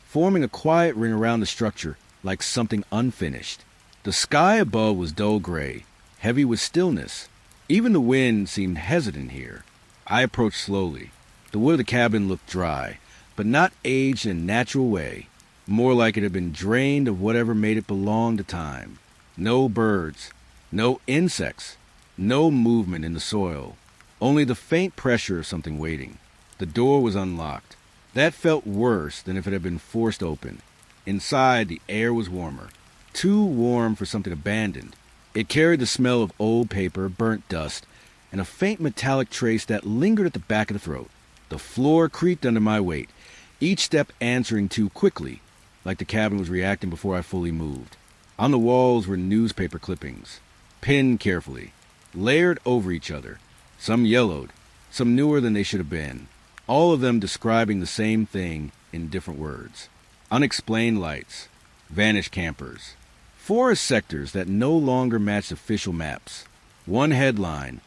forming a quiet ring around the structure like something unfinished. The sky above was dull gray, heavy with stillness. Even the wind seemed hesitant here. I approached slowly. The wood of the cabin looked dry, but not aged in a natural way. More like it had been drained of whatever made it belong to time. No birds, no insects, no movement in the soil. Only the faint pressure of something waiting. The door was unlocked. That felt worse than if it had been forced open. Inside, the air was warmer. Too warm for something abandoned. It carried the smell of old paper, burnt dust, and a faint metallic trace that lingered at the back of the throat. The floor creaked under my weight, each step answering too quickly, like the cabin was reacting before I fully moved. On the walls were newspaper clippings, pinned carefully, layered over each other, some yellowed, some newer than they should have been, all of them describing the same thing in different words. Unexplained lights, vanished campers, forest sectors that no longer matched official maps. One headline,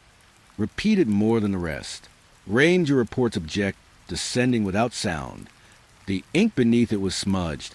repeated more than the rest. Ranger reports object, descending without sound. The ink beneath it was smudged,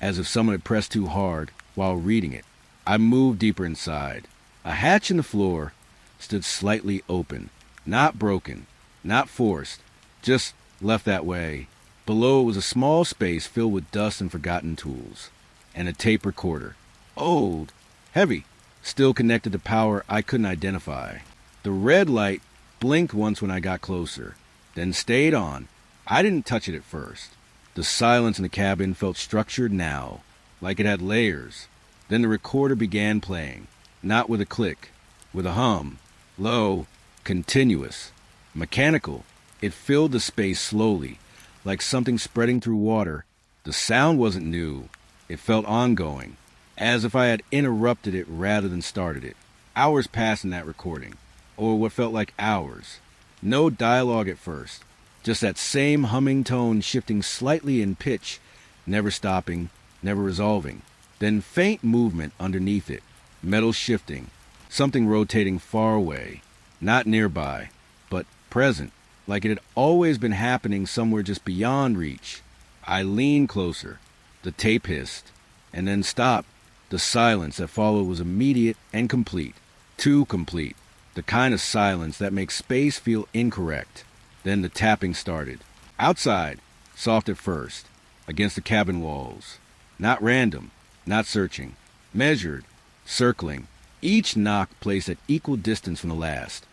as if someone had pressed too hard while reading it. I moved deeper inside. A hatch in the floor stood slightly open, not broken, not forced, just left that way. Below was a small space filled with dust and forgotten tools, and a tape recorder. Old, heavy, still connected to power I couldn't identify. The red light blinked once when I got closer, then stayed on. I didn't touch it at first. The silence in the cabin felt structured now, like it had layers. Then the recorder began playing, not with a click, with a hum, low, continuous, mechanical. It filled the space slowly, like something spreading through water. The sound wasn't new. It felt ongoing, as if I had interrupted it rather than started it. Hours passed in that recording, or what felt like hours. No dialogue at first, just that same humming tone shifting slightly in pitch, never stopping, never resolving. Then faint movement underneath it, metal shifting, something rotating far away, not nearby, but present, like it had always been happening somewhere just beyond reach. I leaned closer. The tape hissed, and then stopped. The silence that followed was immediate and complete. Too complete. The kind of silence that makes space feel incorrect. Then the tapping started. Outside, soft at first, against the cabin walls. Not random, not searching. Measured, circling. Each knock placed at equal distance from the last,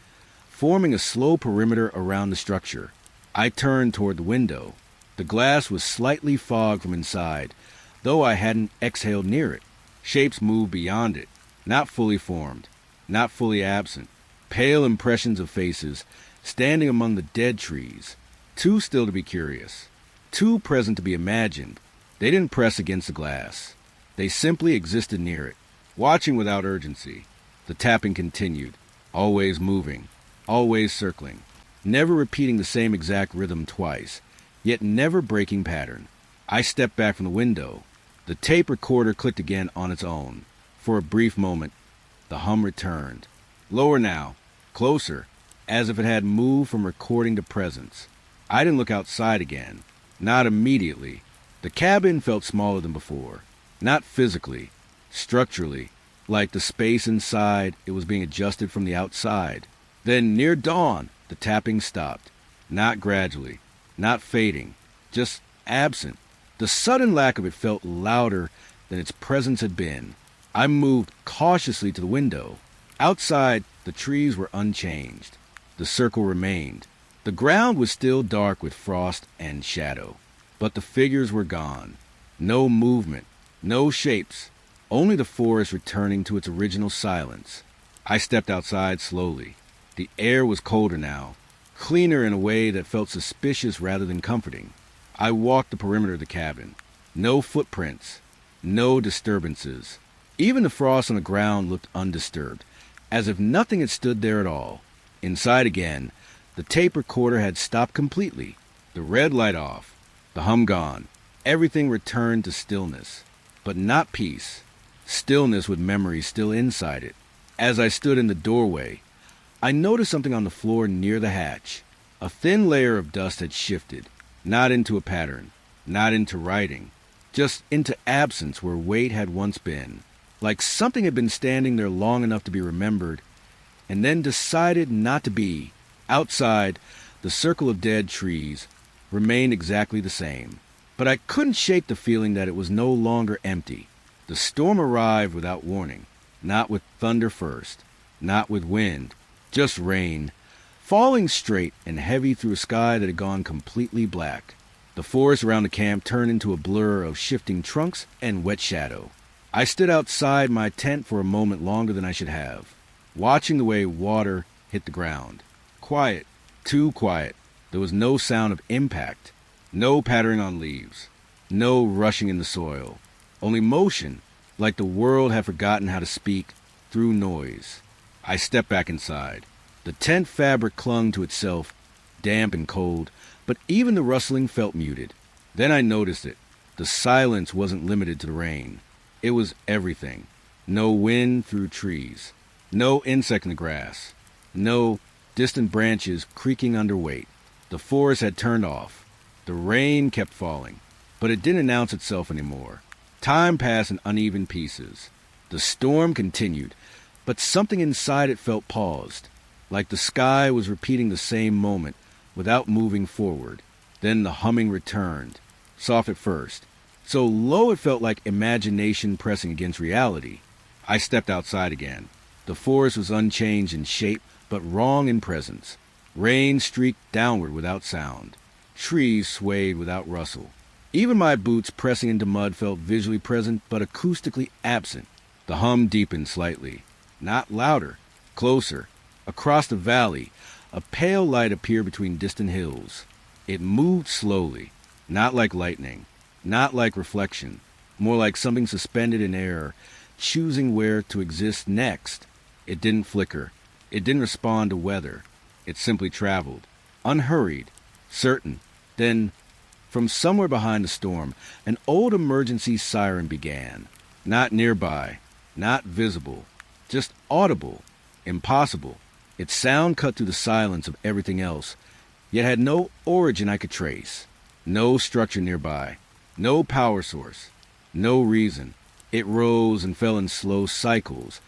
forming a slow perimeter around the structure. I turned toward the window. The glass was slightly fogged from inside, though I hadn't exhaled near it. Shapes moved beyond it, not fully formed, not fully absent. Pale impressions of faces, standing among the dead trees, too still to be curious, too present to be imagined. They didn't press against the glass. They simply existed near it, watching without urgency. The tapping continued, always moving, always circling, never repeating the same exact rhythm twice, yet never breaking pattern. I stepped back from the window. The tape recorder clicked again on its own. For a brief moment, the hum returned. Lower now, closer, as if it had moved from recording to presence. I didn't look outside again. Not immediately. The cabin felt smaller than before. Not physically, structurally, like the space inside it was being adjusted from the outside. Then, near dawn, the tapping stopped. Not gradually, not fading, just absent. The sudden lack of it felt louder than its presence had been. I moved cautiously to the window. Outside, the trees were unchanged. The circle remained. The ground was still dark with frost and shadow. But the figures were gone. No movement, no shapes, only the forest returning to its original silence. I stepped outside slowly. The air was colder now, cleaner in a way that felt suspicious rather than comforting. I walked the perimeter of the cabin. No footprints, no disturbances. Even the frost on the ground looked undisturbed, as if nothing had stood there at all. Inside again, the tape recorder had stopped completely. The red light off, the hum gone. Everything returned to stillness, but not peace. Stillness with memory still inside it. As I stood in the doorway, I noticed something on the floor near the hatch. A thin layer of dust had shifted, not into a pattern, not into writing, just into absence where weight had once been. Like something had been standing there long enough to be remembered, and then decided not to be. Outside, the circle of dead trees remained exactly the same. But I couldn't shake the feeling that it was no longer empty. The storm arrived without warning, not with thunder first, not with wind, just rain, falling straight and heavy through a sky that had gone completely black. The forest around the camp turned into a blur of shifting trunks and wet shadow. I stood outside my tent for a moment longer than I should have, watching the way water hit the ground. Quiet, too quiet. There was no sound of impact, no pattering on leaves, no rushing in the soil. Only motion, like the world had forgotten how to speak through noise. I stepped back inside. The tent fabric clung to itself, damp and cold, but even the rustling felt muted. Then I noticed it. The silence wasn't limited to the rain. It was everything. No wind through trees. No insect in the grass. No distant branches creaking under weight. The forest had turned off. The rain kept falling, but it didn't announce itself anymore. Time passed in uneven pieces. The storm continued, but something inside it felt paused, like the sky was repeating the same moment without moving forward. Then the humming returned, soft at first, so low it felt like imagination pressing against reality. I stepped outside again. The forest was unchanged in shape, but wrong in presence. Rain streaked downward without sound. Trees swayed without rustle. Even my boots pressing into mud felt visually present, but acoustically absent. The hum deepened slightly. Not louder, closer. Across the valley, a pale light appeared between distant hills. It moved slowly, not like lightning, not like reflection, more like something suspended in air, choosing where to exist next. It didn't flicker. It didn't respond to weather. It simply traveled, unhurried, certain. Then, from somewhere behind the storm, an old emergency siren began. Not nearby, not visible, just audible, impossible. Its sound cut through the silence of everything else, yet had no origin I could trace. No structure nearby, no power source, no reason. It rose and fell in slow cycles,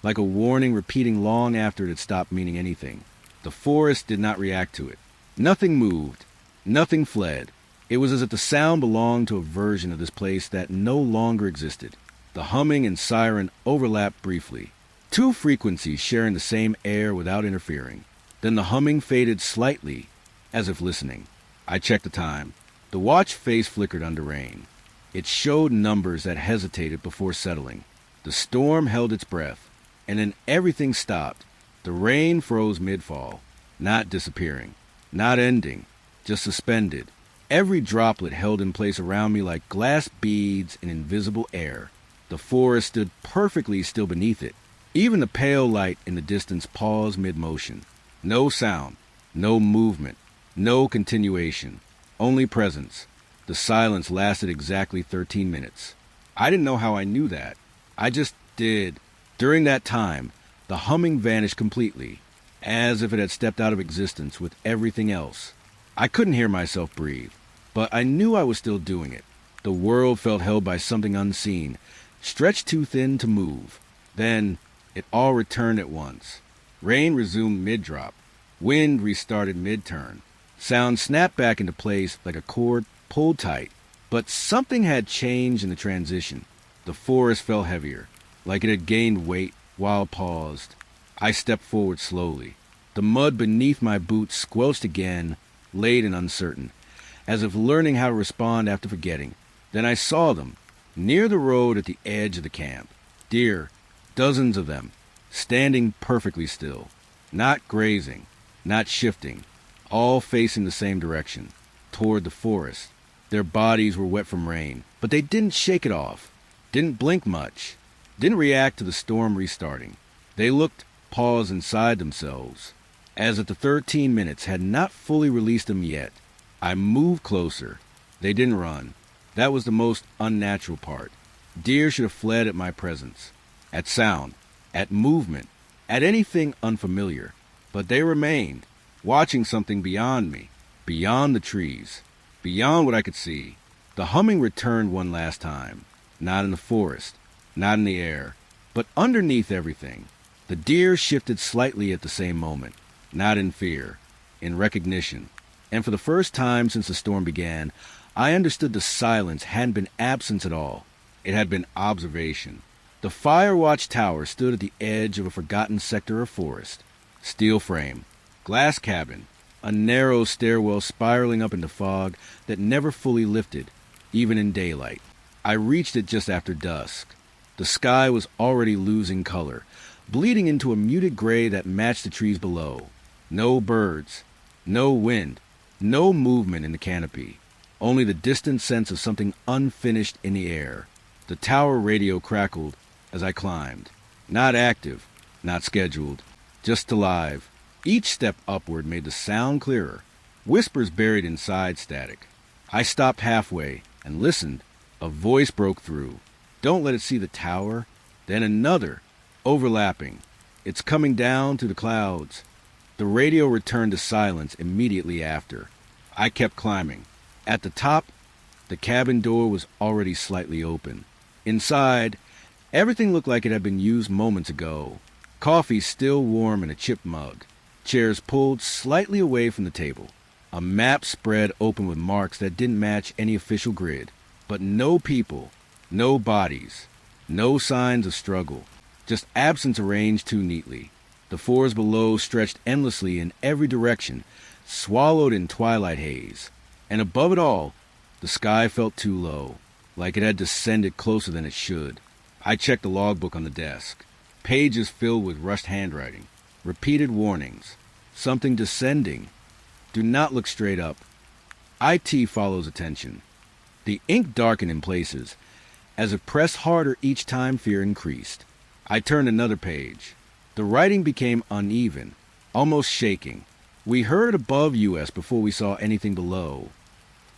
like a warning repeating long after it had stopped meaning anything. The forest did not react to it. Nothing moved, nothing fled. It was as if the sound belonged to a version of this place that no longer existed. The humming and siren overlapped briefly, two frequencies sharing the same air without interfering. Then the humming faded slightly, as if listening. I checked the time. The watch face flickered under rain. It showed numbers that hesitated before settling. The storm held its breath, and then everything stopped. The rain froze mid-fall, not disappearing, not ending, just suspended. Every droplet held in place around me like glass beads in invisible air. The forest stood perfectly still beneath it. Even the pale light in the distance paused mid-motion. No sound, no movement, no continuation, only presence. The silence lasted exactly 13 minutes. I didn't know how I knew that. I just did. During that time, the humming vanished completely, as if it had stepped out of existence with everything else. I couldn't hear myself breathe, but I knew I was still doing it. The world felt held by something unseen, stretched too thin to move. Then, it all returned at once. Rain resumed mid-drop. Wind restarted mid-turn. Sound snapped back into place like a cord pulled tight. But something had changed in the transition. The forest felt heavier, like it had gained weight while paused. I stepped forward slowly. The mud beneath my boots squelched again, late and uncertain, as if learning how to respond after forgetting. Then I saw them, near the road at the edge of the camp. Deer, dozens of them, standing perfectly still, not grazing, not shifting, all facing the same direction, toward the forest. Their bodies were wet from rain, but they didn't shake it off, didn't blink much, didn't react to the storm restarting. They looked paused inside themselves, as if the 13 minutes had not fully released them yet. I moved closer. They didn't run. That was the most unnatural part. Deer should have fled at my presence, at sound, at movement, at anything unfamiliar. But they remained, watching something beyond me, beyond the trees, beyond what I could see. The humming returned one last time, not in the forest, not in the air, but underneath everything. The deer shifted slightly at the same moment, not in fear, in recognition. And for the first time since the storm began, I understood the silence hadn't been absence at all. It had been observation. The fire watch tower stood at the edge of a forgotten sector of forest. Steel frame, glass cabin, a narrow stairwell spiraling up into fog that never fully lifted, even in daylight. I reached it just after dusk. The sky was already losing color, bleeding into a muted gray that matched the trees below. No birds, no wind, no movement in the canopy, only the distant sense of something unfinished in the air. The tower radio crackled as I climbed. Not active, not scheduled, just alive. Each step upward made the sound clearer, whispers buried inside static. I stopped halfway and listened. A voice broke through. Don't let it see the tower. Then another, overlapping. It's coming down through the clouds. The radio returned to silence immediately after. I kept climbing. At the top, the cabin door was already slightly open. Inside, everything looked like it had been used moments ago. Coffee still warm in a chipped mug. Chairs pulled slightly away from the table. A map spread open with marks that didn't match any official grid. But no people, no bodies, no signs of struggle. Just absence arranged too neatly. The forest below stretched endlessly in every direction, swallowed in twilight haze. And above it all, the sky felt too low, like it had descended closer than it should. I checked the logbook on the desk. Pages filled with rushed handwriting. Repeated warnings. Something descending. Do not look straight up. IT follows attention. The ink darkened in places, as it pressed harder each time fear increased. I turned another page. The writing became uneven, almost shaking. We heard above US before we saw anything below.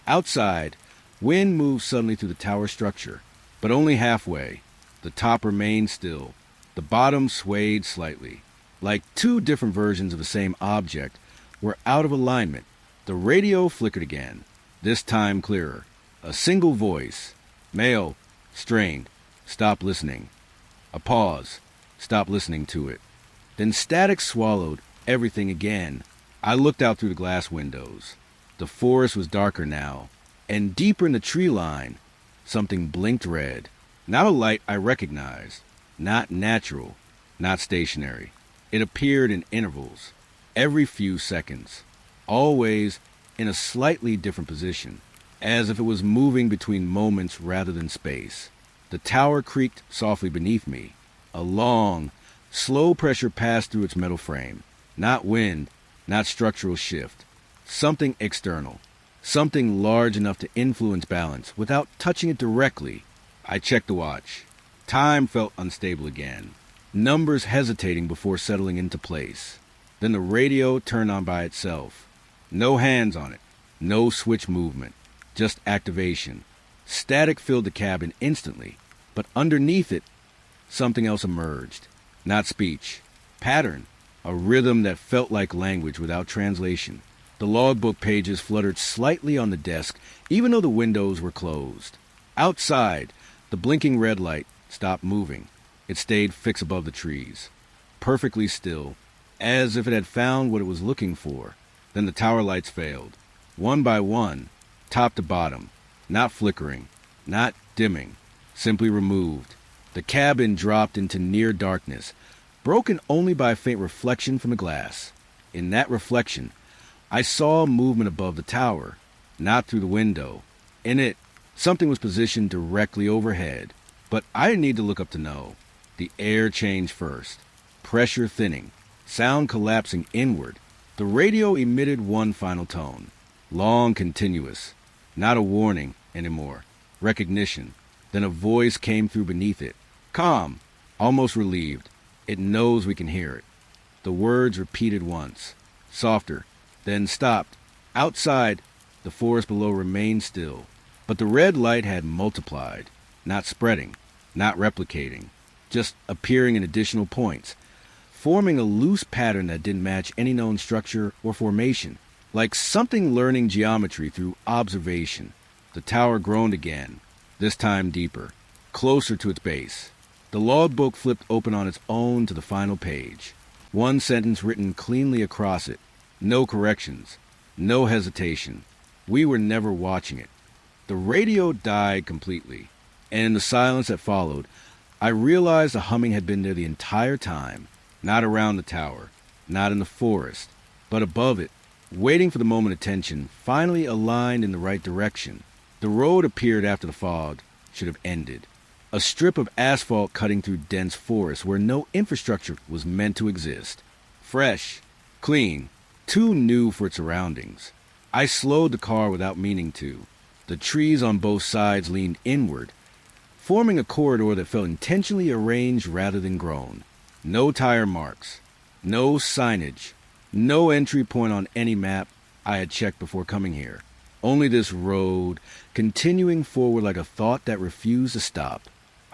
Outside, wind moved suddenly through the tower structure, but only halfway. The top remained still. The bottom swayed slightly. Like two different versions of the same object were out of alignment. The radio flickered again, this time clearer. A single voice. Male. Strained. Stop listening. A pause. Stop listening to it. Then static swallowed everything again. I looked out through the glass windows. The forest was darker now, and deeper in the tree line, something blinked red. Not a light I recognized. Not natural. Not stationary. It appeared in intervals, every few seconds. always in a slightly different position, as if it was moving between moments rather than space. The tower creaked softly beneath me. A long, slow pressure passed through its metal frame. Not wind, not structural shift. Something external. Something large enough to influence balance without touching it directly. I checked the watch. Time felt unstable again. Numbers hesitating before settling into place. Then the radio turned on by itself. No hands on it. No switch movement. Just activation. Static filled the cabin instantly. But underneath it, something else emerged. Not speech. Pattern. A rhythm that felt like language without translation. The logbook pages fluttered slightly on the desk, even though the windows were closed. Outside, the blinking red light stopped moving. It stayed fixed above the trees, perfectly still, as if it had found what it was looking for. Then the tower lights failed, one by one, top to bottom, not flickering, not dimming, simply removed. The cabin dropped into near darkness, broken only by a faint reflection from the glass. In that reflection, I saw movement above the tower, not through the window. In it, something was positioned directly overhead, but I didn't need to look up to know. The air changed first, pressure thinning, sound collapsing inward. The radio emitted one final tone, long, continuous, not a warning anymore, recognition. Then a voice came through beneath it, calm, almost relieved. It knows we can hear it. The words repeated once, softer, then stopped. Outside, the forest below remained still, but the red light had multiplied, not spreading, not replicating, just appearing in additional points, forming a loose pattern that didn't match any known structure or formation, like something learning geometry through observation. The tower groaned again, this time deeper, closer to its base. The logbook flipped open on its own to the final page. One sentence written cleanly across it. No corrections, no hesitation. We were never watching it. The radio died completely, and in the silence that followed, I realized the humming had been there the entire time, not around the tower, not in the forest, but above it, waiting for the moment attention, finally aligned in the right direction. The road appeared after the fog should have ended. A strip of asphalt cutting through dense forest where no infrastructure was meant to exist. Fresh, clean, too new for its surroundings. I slowed the car without meaning to. The trees on both sides leaned inward, forming a corridor that felt intentionally arranged rather than grown. No tire marks, no signage, no entry point on any map I had checked before coming here. Only this road, continuing forward like a thought that refused to stop.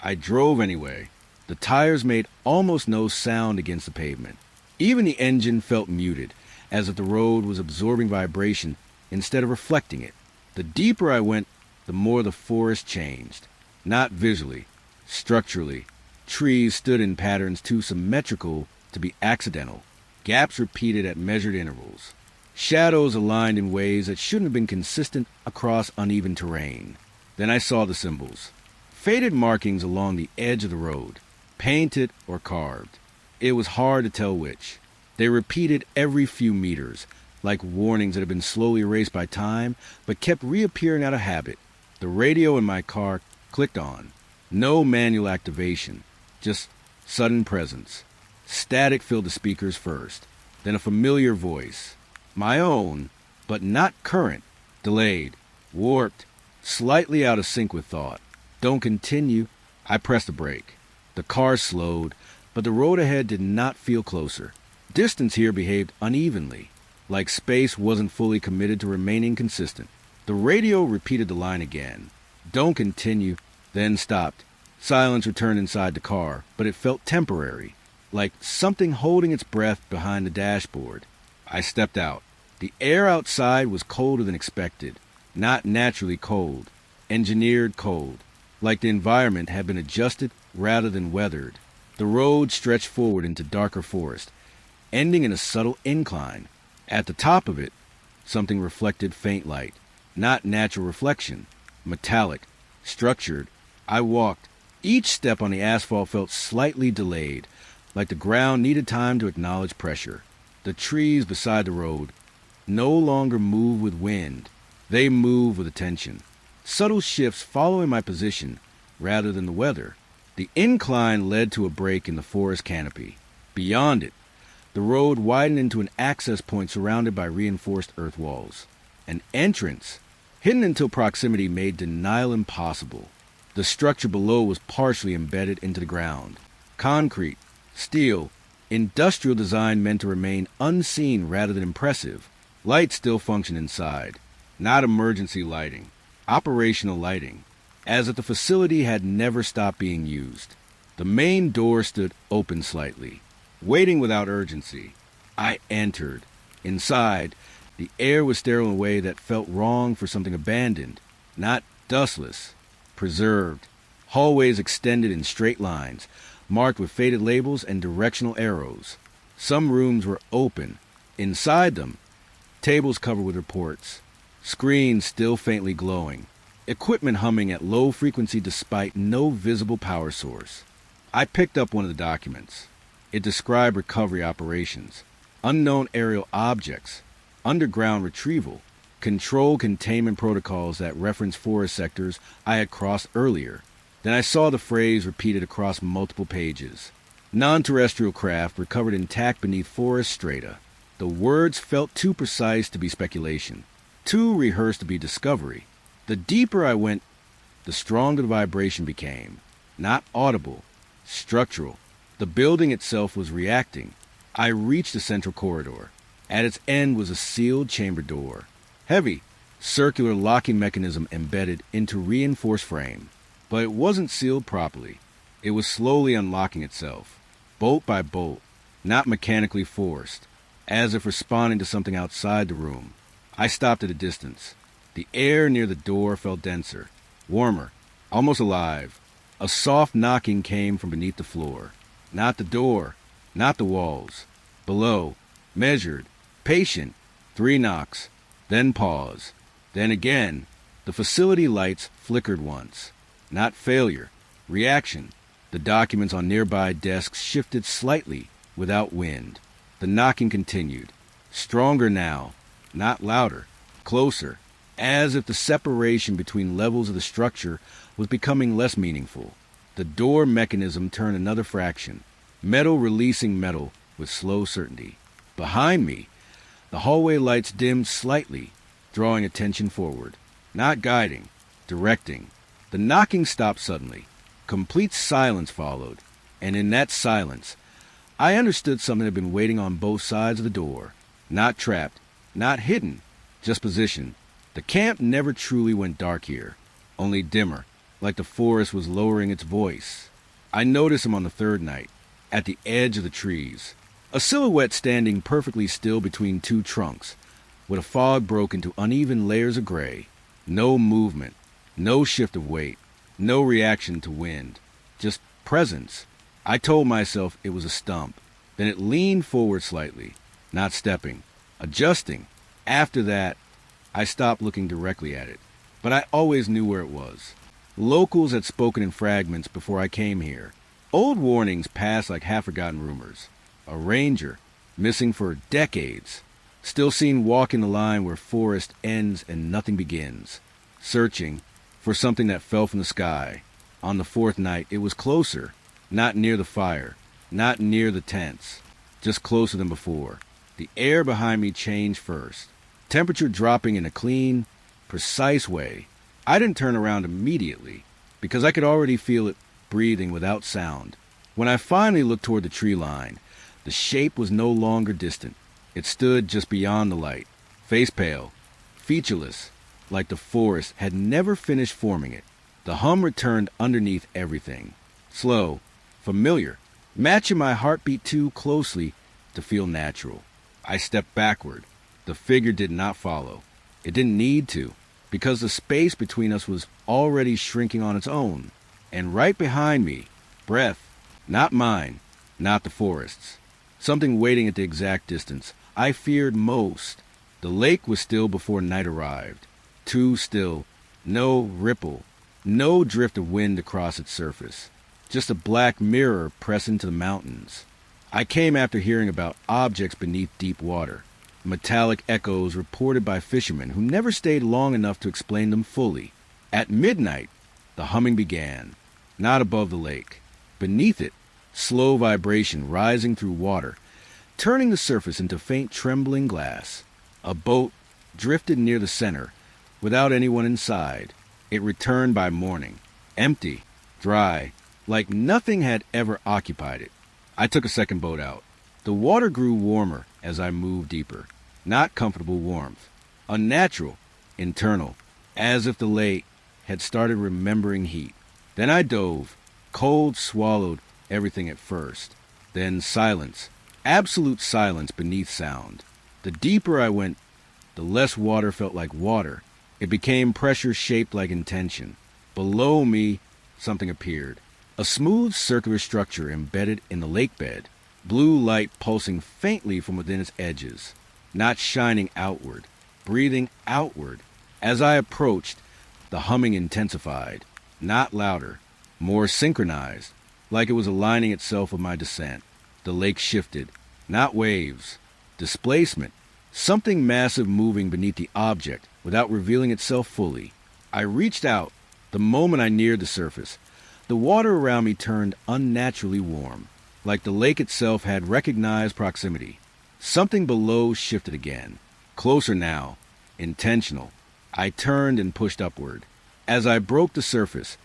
I drove anyway. The tires made almost no sound against the pavement. Even the engine felt muted, as if the road was absorbing vibration instead of reflecting it. The deeper I went, the more the forest changed. Not visually, structurally. Trees stood in patterns too symmetrical to be accidental. Gaps repeated at measured intervals. Shadows aligned in ways that shouldn't have been consistent across uneven terrain. Then I saw the symbols. Faded markings along the edge of the road, painted or carved. It was hard to tell which. They repeated every few meters, like warnings that had been slowly erased by time, but kept reappearing out of habit. The radio in my car clicked on. No manual activation, just sudden presence. Static filled the speakers first, then a familiar voice. My own, but not current. Delayed, warped, slightly out of sync with thought. Don't continue. I pressed the brake. The car slowed, but the road ahead did not feel closer. Distance here behaved unevenly, like space wasn't fully committed to remaining consistent. The radio repeated the line again. Don't continue, then stopped. Silence returned inside the car, but it felt temporary, like something holding its breath behind the dashboard. I stepped out. The air outside was colder than expected, not naturally cold, engineered cold, like the environment had been adjusted rather than weathered. The road stretched forward into darker forest, ending in a subtle incline. At the top of it, something reflected faint light, not natural reflection, metallic, structured. I walked. Each step on the asphalt felt slightly delayed, like the ground needed time to acknowledge pressure. The trees beside the road, no longer move with wind. They move with attention. Subtle shifts following my position rather than the weather. The incline led to a break in the forest canopy. Beyond it, the road widened into an access point surrounded by reinforced earth walls. An entrance, hidden until proximity made denial impossible. The structure below was partially embedded into the ground. Concrete, steel, industrial design meant to remain unseen rather than impressive. Lights still functioned inside. Not emergency lighting. Operational lighting. As if the facility had never stopped being used. The main door stood open slightly, waiting without urgency. I entered. Inside, the air was sterile in a way that felt wrong for something abandoned, not dustless, preserved. Hallways extended in straight lines, marked with faded labels and directional arrows. Some rooms were open. Inside them, tables covered with reports, screens still faintly glowing, equipment humming at low frequency despite no visible power source. I picked up one of the documents. It described recovery operations, unknown aerial objects, underground retrieval, control containment protocols that referenced forest sectors I had crossed earlier. Then I saw the phrase repeated across multiple pages. Non-terrestrial craft recovered intact beneath forest strata. The words felt too precise to be speculation, too rehearsed to be discovery. The deeper I went, the stronger the vibration became. Not audible, structural. The building itself was reacting. I reached the central corridor. At its end was a sealed chamber door. Heavy, circular locking mechanism embedded into reinforced frame. But it wasn't sealed properly. It was slowly unlocking itself, bolt by bolt, not mechanically forced, as if responding to something outside the room. I stopped at a distance. The air near the door felt denser, warmer, almost alive. A soft knocking came from beneath the floor. Not the door, not the walls. Below, measured, patient, 3 knocks, then pause. Then again, the facility lights flickered once. Not failure, reaction. The documents on nearby desks shifted slightly without wind. The knocking continued, stronger now, not louder, closer, as if the separation between levels of the structure was becoming less meaningful. The door mechanism turned another fraction, metal releasing metal with slow certainty. Behind me, the hallway lights dimmed slightly, drawing attention forward, not guiding, directing. The knocking stopped suddenly. Complete silence followed, and in that silence, I understood something had been waiting on both sides of the door. Not trapped, not hidden, just positioned. The camp never truly went dark here, only dimmer, like the forest was lowering its voice. I noticed him on the third night, at the edge of the trees, a silhouette standing perfectly still between 2 trunks, with a fog broke into uneven layers of gray. No movement, no shift of weight, no reaction to wind, just presence. I told myself it was a stump. Then it leaned forward slightly, not stepping, adjusting. After that, I stopped looking directly at it, but I always knew where it was. Locals had spoken in fragments before I came here. Old warnings passed like half-forgotten rumors. A ranger, missing for decades, still seen walking the line where forest ends and nothing begins, searching for something that fell from the sky. On the 4th night, it was closer, not near the fire, not near the tents, just closer than before. The air behind me changed first, temperature dropping in a clean, precise way. I didn't turn around immediately, because I could already feel it breathing without sound. When I finally looked toward the tree line, the shape was no longer distant. It stood just beyond the light, face pale, featureless, like the forest had never finished forming it. The hum returned underneath everything, slow, familiar, matching my heartbeat too closely to feel natural. I stepped backward. The figure did not follow. It didn't need to, because the space between us was already shrinking on its own. And right behind me, breath, not mine, not the forest's. Something waiting at the exact distance I feared most. The lake was still before night arrived. Too still, no ripple, no drift of wind across its surface. Just a black mirror pressing to the mountains. I came after hearing about objects beneath deep water. metallic echoes reported by fishermen who never stayed long enough to explain them fully. At midnight, the humming began, not above the lake. Beneath it, slow vibration rising through water, turning the surface into faint trembling glass. A boat drifted near the center, without anyone inside. It returned by morning, empty, dry, like nothing had ever occupied it. I took a second boat out. The water grew warmer as I moved deeper. Not comfortable warmth. Unnatural, internal, as if the lake had started remembering heat. Then I dove. Cold swallowed everything at first. Then silence. Absolute silence beneath sound. The deeper I went, the less water felt like water. It became pressure shaped like intention. Below me, something appeared. A smooth circular structure embedded in the lake bed. Blue light pulsing faintly from within its edges. Not shining outward. Breathing outward. As I approached, the humming intensified. Not louder. More synchronized. Like it was aligning itself with my descent. The lake shifted. Not waves. Displacement. Something massive moving beneath the object without revealing itself fully. I reached out. The moment I neared the surface, the water around me turned unnaturally warm, like the lake itself had recognized proximity. Something below shifted again. Closer now. Intentional. I turned and pushed upward. As I broke the surface,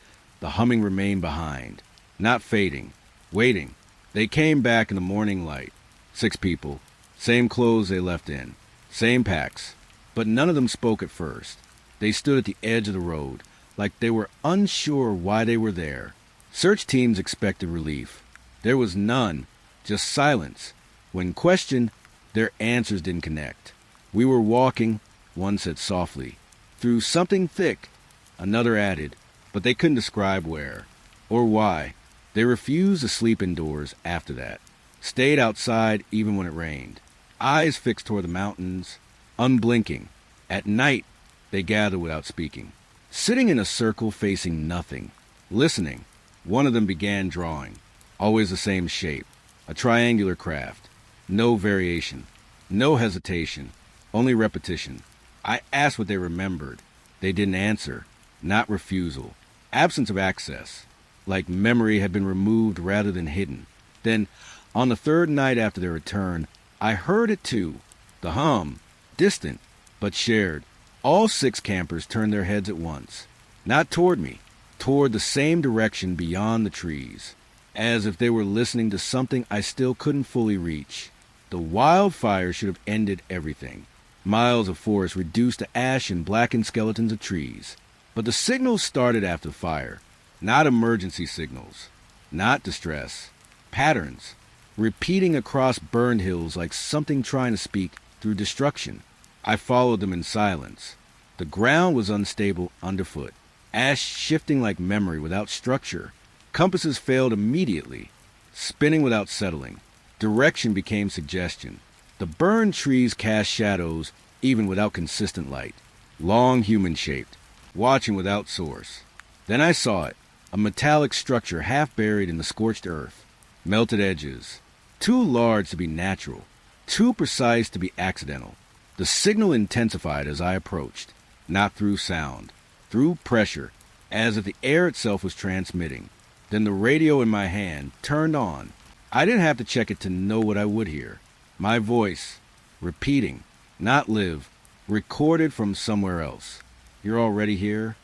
the humming remained behind. Not fading. Waiting. They came back in the morning light. 6 people. Same clothes they left in. Same packs. But none of them spoke at first. They stood at the edge of the road, like they were unsure why they were there. Search teams expected relief. There was none, just silence. When questioned, their answers didn't connect. We were walking, one said softly, through something thick, another added, but they couldn't describe where or why. They refused to sleep indoors after that. Stayed outside even when it rained. Eyes fixed toward the mountains, unblinking. At night, they gathered without speaking. Sitting in a circle facing nothing, listening, one of them began drawing. Always the same shape, a triangular craft. No variation, no hesitation, only repetition. I asked what they remembered. They didn't answer, not refusal. Absence of access, like memory had been removed rather than hidden. Then, on the third night after their return, I heard it too. The hum, distant, but shared. All 6 campers turned their heads at once. Not toward me, toward the same direction beyond the trees, as if they were listening to something I still couldn't fully reach. The wildfire should have ended everything. Miles of forest reduced to ash and blackened skeletons of trees. But the signals started after the fire. Not emergency signals. Not distress. Patterns. Repeating across burned hills like something trying to speak through destruction. I followed them in silence. The ground was unstable underfoot. Ash shifting like memory without structure. Compasses failed immediately. Spinning without settling. Direction became suggestion. The burned trees cast shadows even without consistent light. Long human-shaped. Watching without source. Then I saw it. A metallic structure half buried in the scorched earth. Melted edges. Too large to be natural. Too precise to be accidental. The signal intensified as I approached. Not through sound. Through pressure. As if the air itself was transmitting. Then the radio in my hand turned on. I didn't have to check it to know what I would hear. My voice. Repeating. Not live. Recorded from somewhere else. You're already here?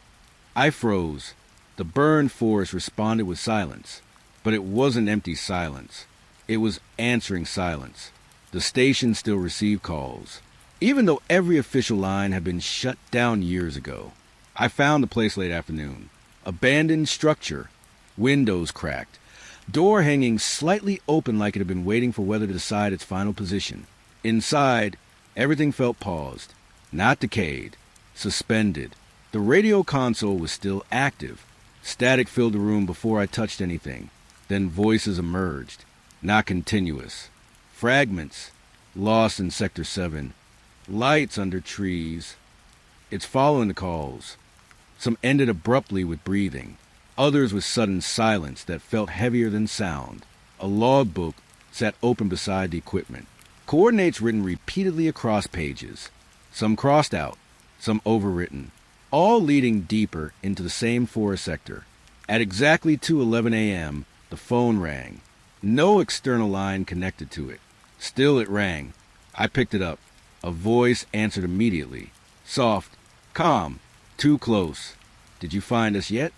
I froze. The burned forest responded with silence. But it wasn't empty silence. It was answering silence. The station still received calls, even though every official line had been shut down years ago. I found the place late afternoon. Abandoned structure. Windows cracked. Door hanging slightly open like it had been waiting for weather to decide its final position. Inside, everything felt paused. Not decayed. Suspended. The radio console was still active. Static filled the room before I touched anything. Then voices emerged. Not continuous. Fragments. Lost in Sector 7. Lights under trees. It's following the calls. Some ended abruptly with breathing. Others with sudden silence that felt heavier than sound. A logbook sat open beside the equipment. Coordinates written repeatedly across pages, some crossed out, some overwritten, all leading deeper into the same forest sector. At exactly 2:11 a.m., the phone rang. No external line connected to it. Still it rang. I picked it up. A voice answered immediately. Soft, calm, too close. Did you find us yet?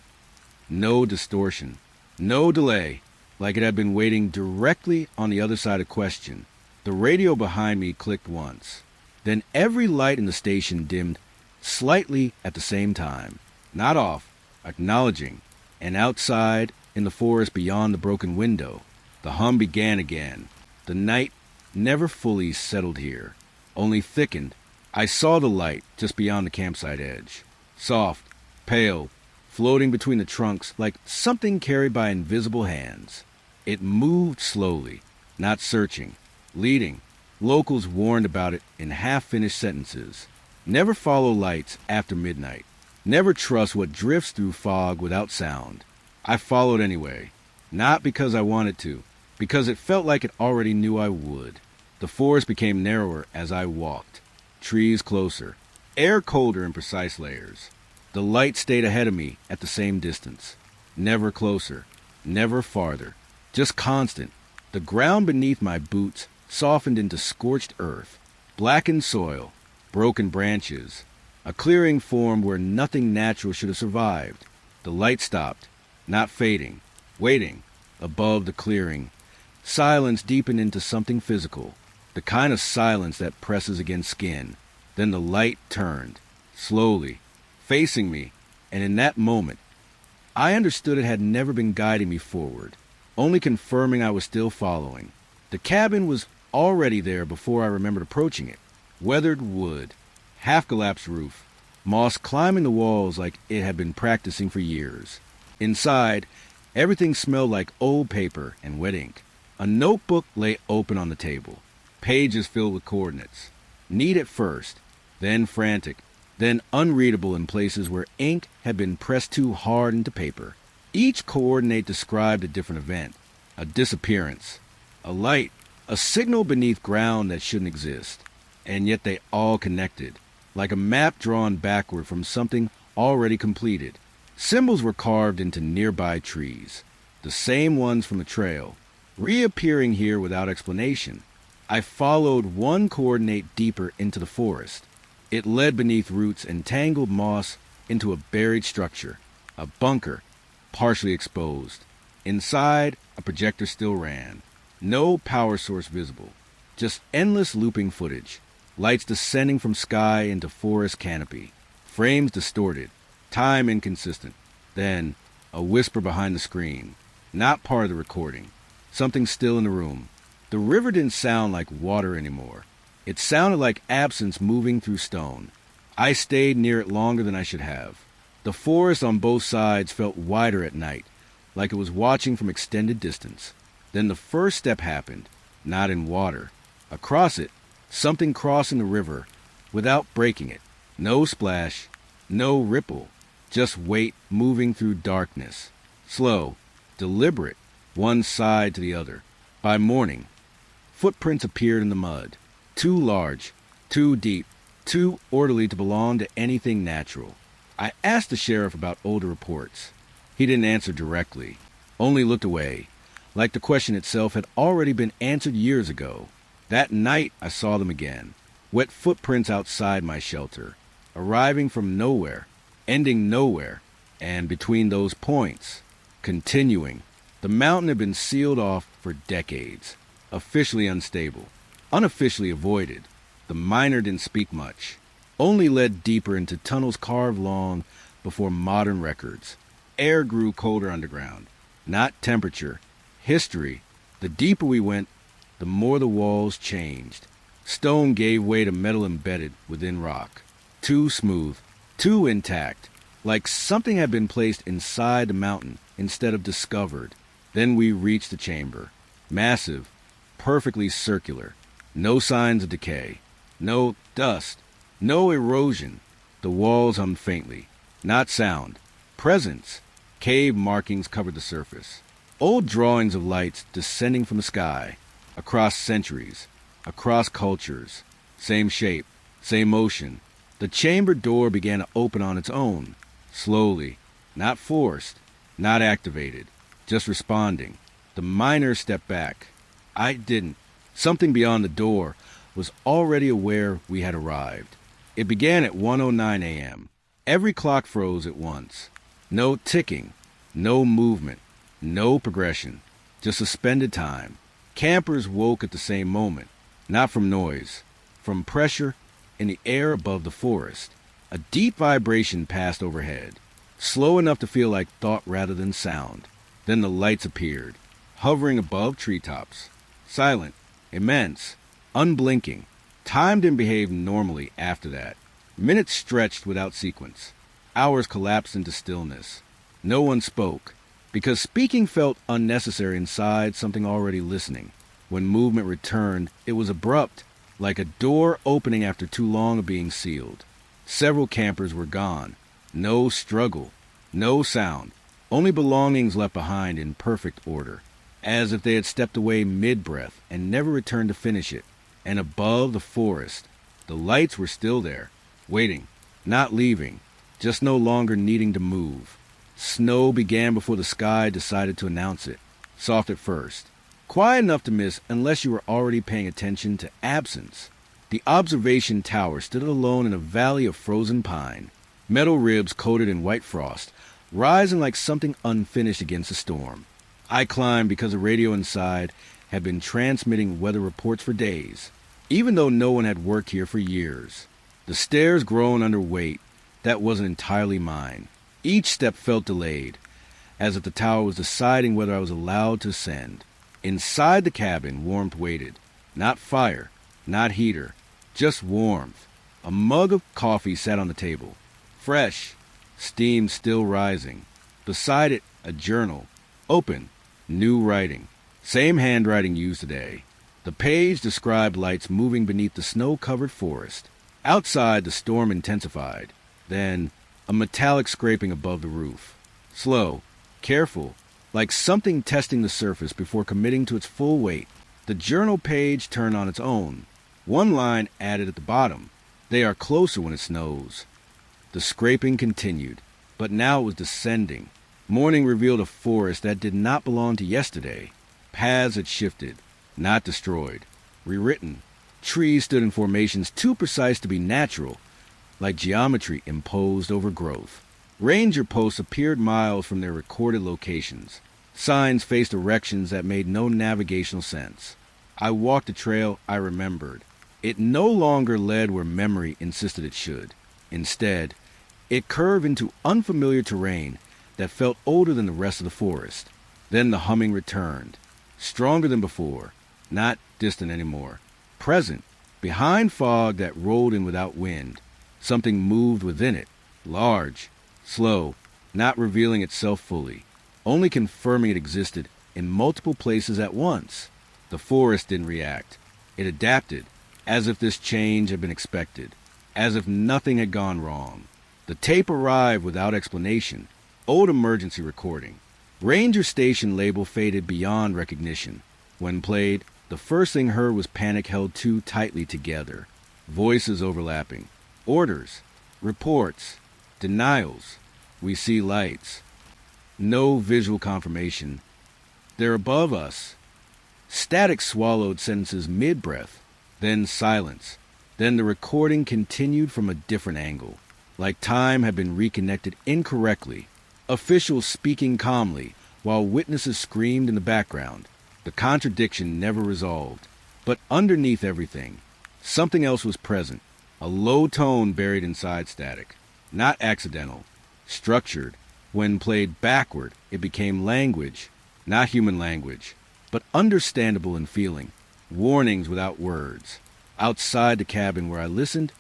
No distortion. No delay, like it had been waiting directly on the other side of question. The radio behind me clicked once. Then every light in the station dimmed slightly at the same time. Not off, acknowledging. And outside, in the forest beyond the broken window, the hum began again. The night never fully settled here, only thickened. I saw the light just beyond the campsite edge. Soft, pale, floating between the trunks like something carried by invisible hands. It moved slowly, not searching, leading. Locals warned about it in half-finished sentences. Never follow lights after midnight. Never trust what drifts through fog without sound. I followed anyway, not because I wanted to, because it felt like it already knew I would. The forest became narrower as I walked. Trees closer, air colder in precise layers. The light stayed ahead of me at the same distance. Never closer, never farther, just constant. The ground beneath my boots softened into scorched earth, blackened soil, broken branches, a clearing formed where nothing natural should have survived. The light stopped, not fading, waiting, above the clearing. Silence deepened into something physical, the kind of silence that presses against skin. Then the light turned, slowly, facing me, and in that moment, I understood it had never been guiding me forward, only confirming I was still following. The cabin was already there before I remembered approaching it. Weathered wood, half-collapsed roof, moss climbing the walls like it had been practicing for years. Inside, everything smelled like old paper and wet ink. A notebook lay open on the table, pages filled with coordinates. Neat at first, then frantic, then unreadable in places where ink had been pressed too hard into paper. Each coordinate described a different event, a disappearance, a light, a signal beneath ground that shouldn't exist. And yet they all connected, like a map drawn backward from something already completed. Symbols were carved into nearby trees, the same ones from the trail, reappearing here without explanation. I followed one coordinate deeper into the forest. It led beneath roots and tangled moss into a buried structure, a bunker, partially exposed. Inside, a projector still ran. No power source visible, just endless looping footage. Lights descending from sky into forest canopy. Frames distorted, time inconsistent. Then, a whisper behind the screen. Not part of the recording. Something still in the room. The river didn't sound like water anymore. It sounded like absence moving through stone. I stayed near it longer than I should have. The forest on both sides felt wider at night, like it was watching from extended distance. Then the first step happened, not in water. Across it, something crossing the river without breaking it. No splash, no ripple, just weight moving through darkness. Slow, deliberate, one side to the other. By morning, footprints appeared in the mud. Too large, too deep, too orderly to belong to anything natural. I asked the sheriff about older reports. He didn't answer directly, only looked away, like the question itself had already been answered years ago. That night I saw them again, wet footprints outside my shelter, arriving from nowhere, ending nowhere, and between those points, continuing. The mountain had been sealed off for decades, officially unstable, unofficially avoided. The miner didn't speak much, only led deeper into tunnels carved long before modern records. Air grew colder underground, not temperature, history. The deeper we went, the more the walls changed. Stone gave way to metal embedded within rock. Too smooth, too intact, like something had been placed inside the mountain instead of discovered. Then we reached the chamber. Massive, perfectly circular. No signs of decay. No dust. No erosion. The walls hummed faintly. Not sound. Presence. Cave markings covered the surface. Old drawings of lights descending from the sky. Across centuries. across cultures. Same shape, same motion. The chamber door began to open on its own, slowly, not forced, not activated, just responding. The miner stepped back. I didn't. Something beyond the door was already aware we had arrived. It began at 1:09 a.m. Every clock froze at once. No ticking, no movement, no progression, just suspended time. Campers woke at the same moment, not from noise, from pressure in the air above the forest. A deep vibration passed overhead, slow enough to feel like thought rather than sound. Then the lights appeared, hovering above treetops, silent, immense, unblinking. Time didn't behave normally after that. Minutes stretched without sequence. Hours collapsed into stillness. No one spoke, because speaking felt unnecessary inside something already listening. When movement returned, it was abrupt, like a door opening after too long of being sealed. Several campers were gone. No struggle, no sound, only belongings left behind in perfect order, as if they had stepped away mid-breath and never returned to finish it. And above the forest, the lights were still there, waiting, not leaving, just no longer needing to move. Snow began before the sky decided to announce it, soft at first, quiet enough to miss unless you were already paying attention to absence. The observation tower stood alone in a valley of frozen pine, metal ribs coated in white frost, rising like something unfinished against a storm. I climbed because the radio inside had been transmitting weather reports for days, even though no one had worked here for years. The stairs groaned under weight that wasn't entirely mine. Each step felt delayed, as if the tower was deciding whether I was allowed to ascend. Inside the cabin, warmth waited. Not fire, not heater, just warmth. A mug of coffee sat on the table, fresh, steam still rising. Beside it, a journal, open, new writing, same handwriting used today. The page described lights moving beneath the snow-covered forest. Outside, the storm intensified. Then, a metallic scraping above the roof. Slow, careful, like something testing the surface before committing to its full weight. The journal page turned on its own. One line added at the bottom. They are closer when it snows. The scraping continued, but now it was descending. Morning revealed a forest that did not belong to yesterday. Paths had shifted, not destroyed, rewritten. Trees stood in formations too precise to be natural, like geometry imposed over growth. Ranger posts appeared miles from their recorded locations. Signs faced directions that made no navigational sense. I walked a trail I remembered. It no longer led where memory insisted it should. Instead, it curved into unfamiliar terrain that felt older than the rest of the forest. Then the humming returned, stronger than before, not distant anymore. Present, behind fog that rolled in without wind. Something moved within it, large, slow, not revealing itself fully, only confirming it existed in multiple places at once. The forest didn't react. It adapted, as if this change had been expected, as if nothing had gone wrong. The tape arrived without explanation. Old emergency recording. Ranger station label faded beyond recognition. When played, the first thing heard was panic held too tightly together. Voices overlapping. Orders. Reports. Denials. We see lights. No visual confirmation. They're above us. Static swallowed sentences mid-breath. Then silence. Then the recording continued from a different angle, like time had been reconnected incorrectly. Officials speaking calmly, while witnesses screamed in the background. The contradiction never resolved. But underneath everything, something else was present. A low tone buried inside static. Not accidental. Structured. When played backward, it became language. Not human language, but understandable in feeling. Warnings without words. Outside the cabin where I listened,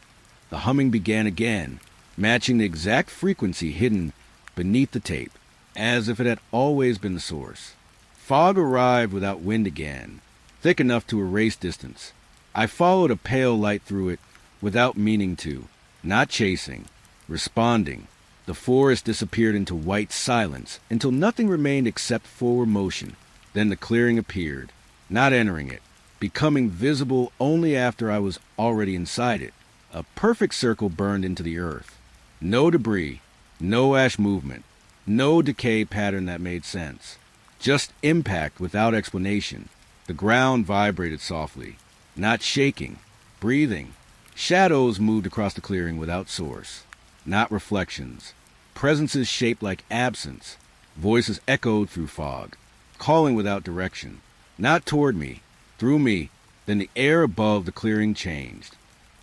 the humming began again, matching the exact frequency hidden beneath the tape, as if it had always been the source. Fog arrived without wind again, thick enough to erase distance. I followed a pale light through it without meaning to, not chasing, responding. The forest disappeared into white silence until nothing remained except forward motion. Then the clearing appeared, not entering it, becoming visible only after I was already inside it. A perfect circle burned into the earth. No debris, no ash movement, no decay pattern that made sense. Just impact without explanation. The ground vibrated softly, not shaking, breathing. Shadows moved across the clearing without source, not reflections. Presences shaped like absence. Voices echoed through fog, calling without direction. Not toward me, through me. Then the air above the clearing changed.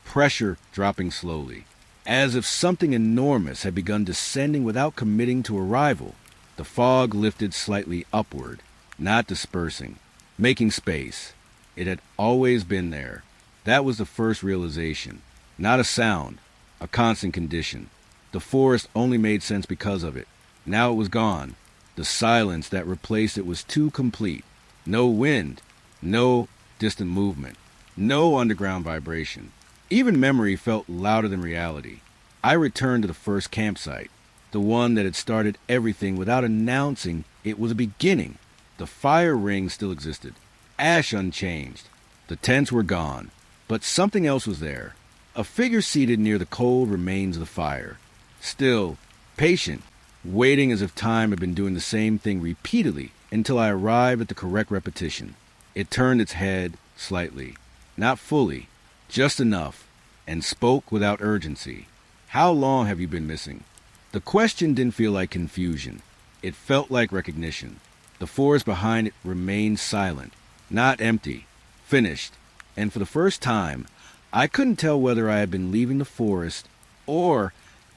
Pressure dropping slowly, as if something enormous had begun descending without committing to arrival. The fog lifted slightly upward, not dispersing, making space. It had always been there. That was the first realization. Not a sound, a constant condition. The forest only made sense because of it. Now it was gone. The silence that replaced it was too complete. No wind, no distant movement, no underground vibration. Even memory felt louder than reality. I returned to the first campsite, the one that had started everything without announcing it was a beginning. The fire ring still existed, ash unchanged. The tents were gone, but something else was there. A figure seated near the cold remains of the fire. Still, patient, waiting as if time had been doing the same thing repeatedly until I arrived at the correct repetition. It turned its head slightly, not fully, just enough, and spoke without urgency. How long have you been missing? The question didn't feel like confusion. It felt like recognition. The forest behind it remained silent, not empty, finished. And for the first time, I couldn't tell whether I had been leaving the forest or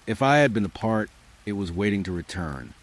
if I had been the part it was waiting to return.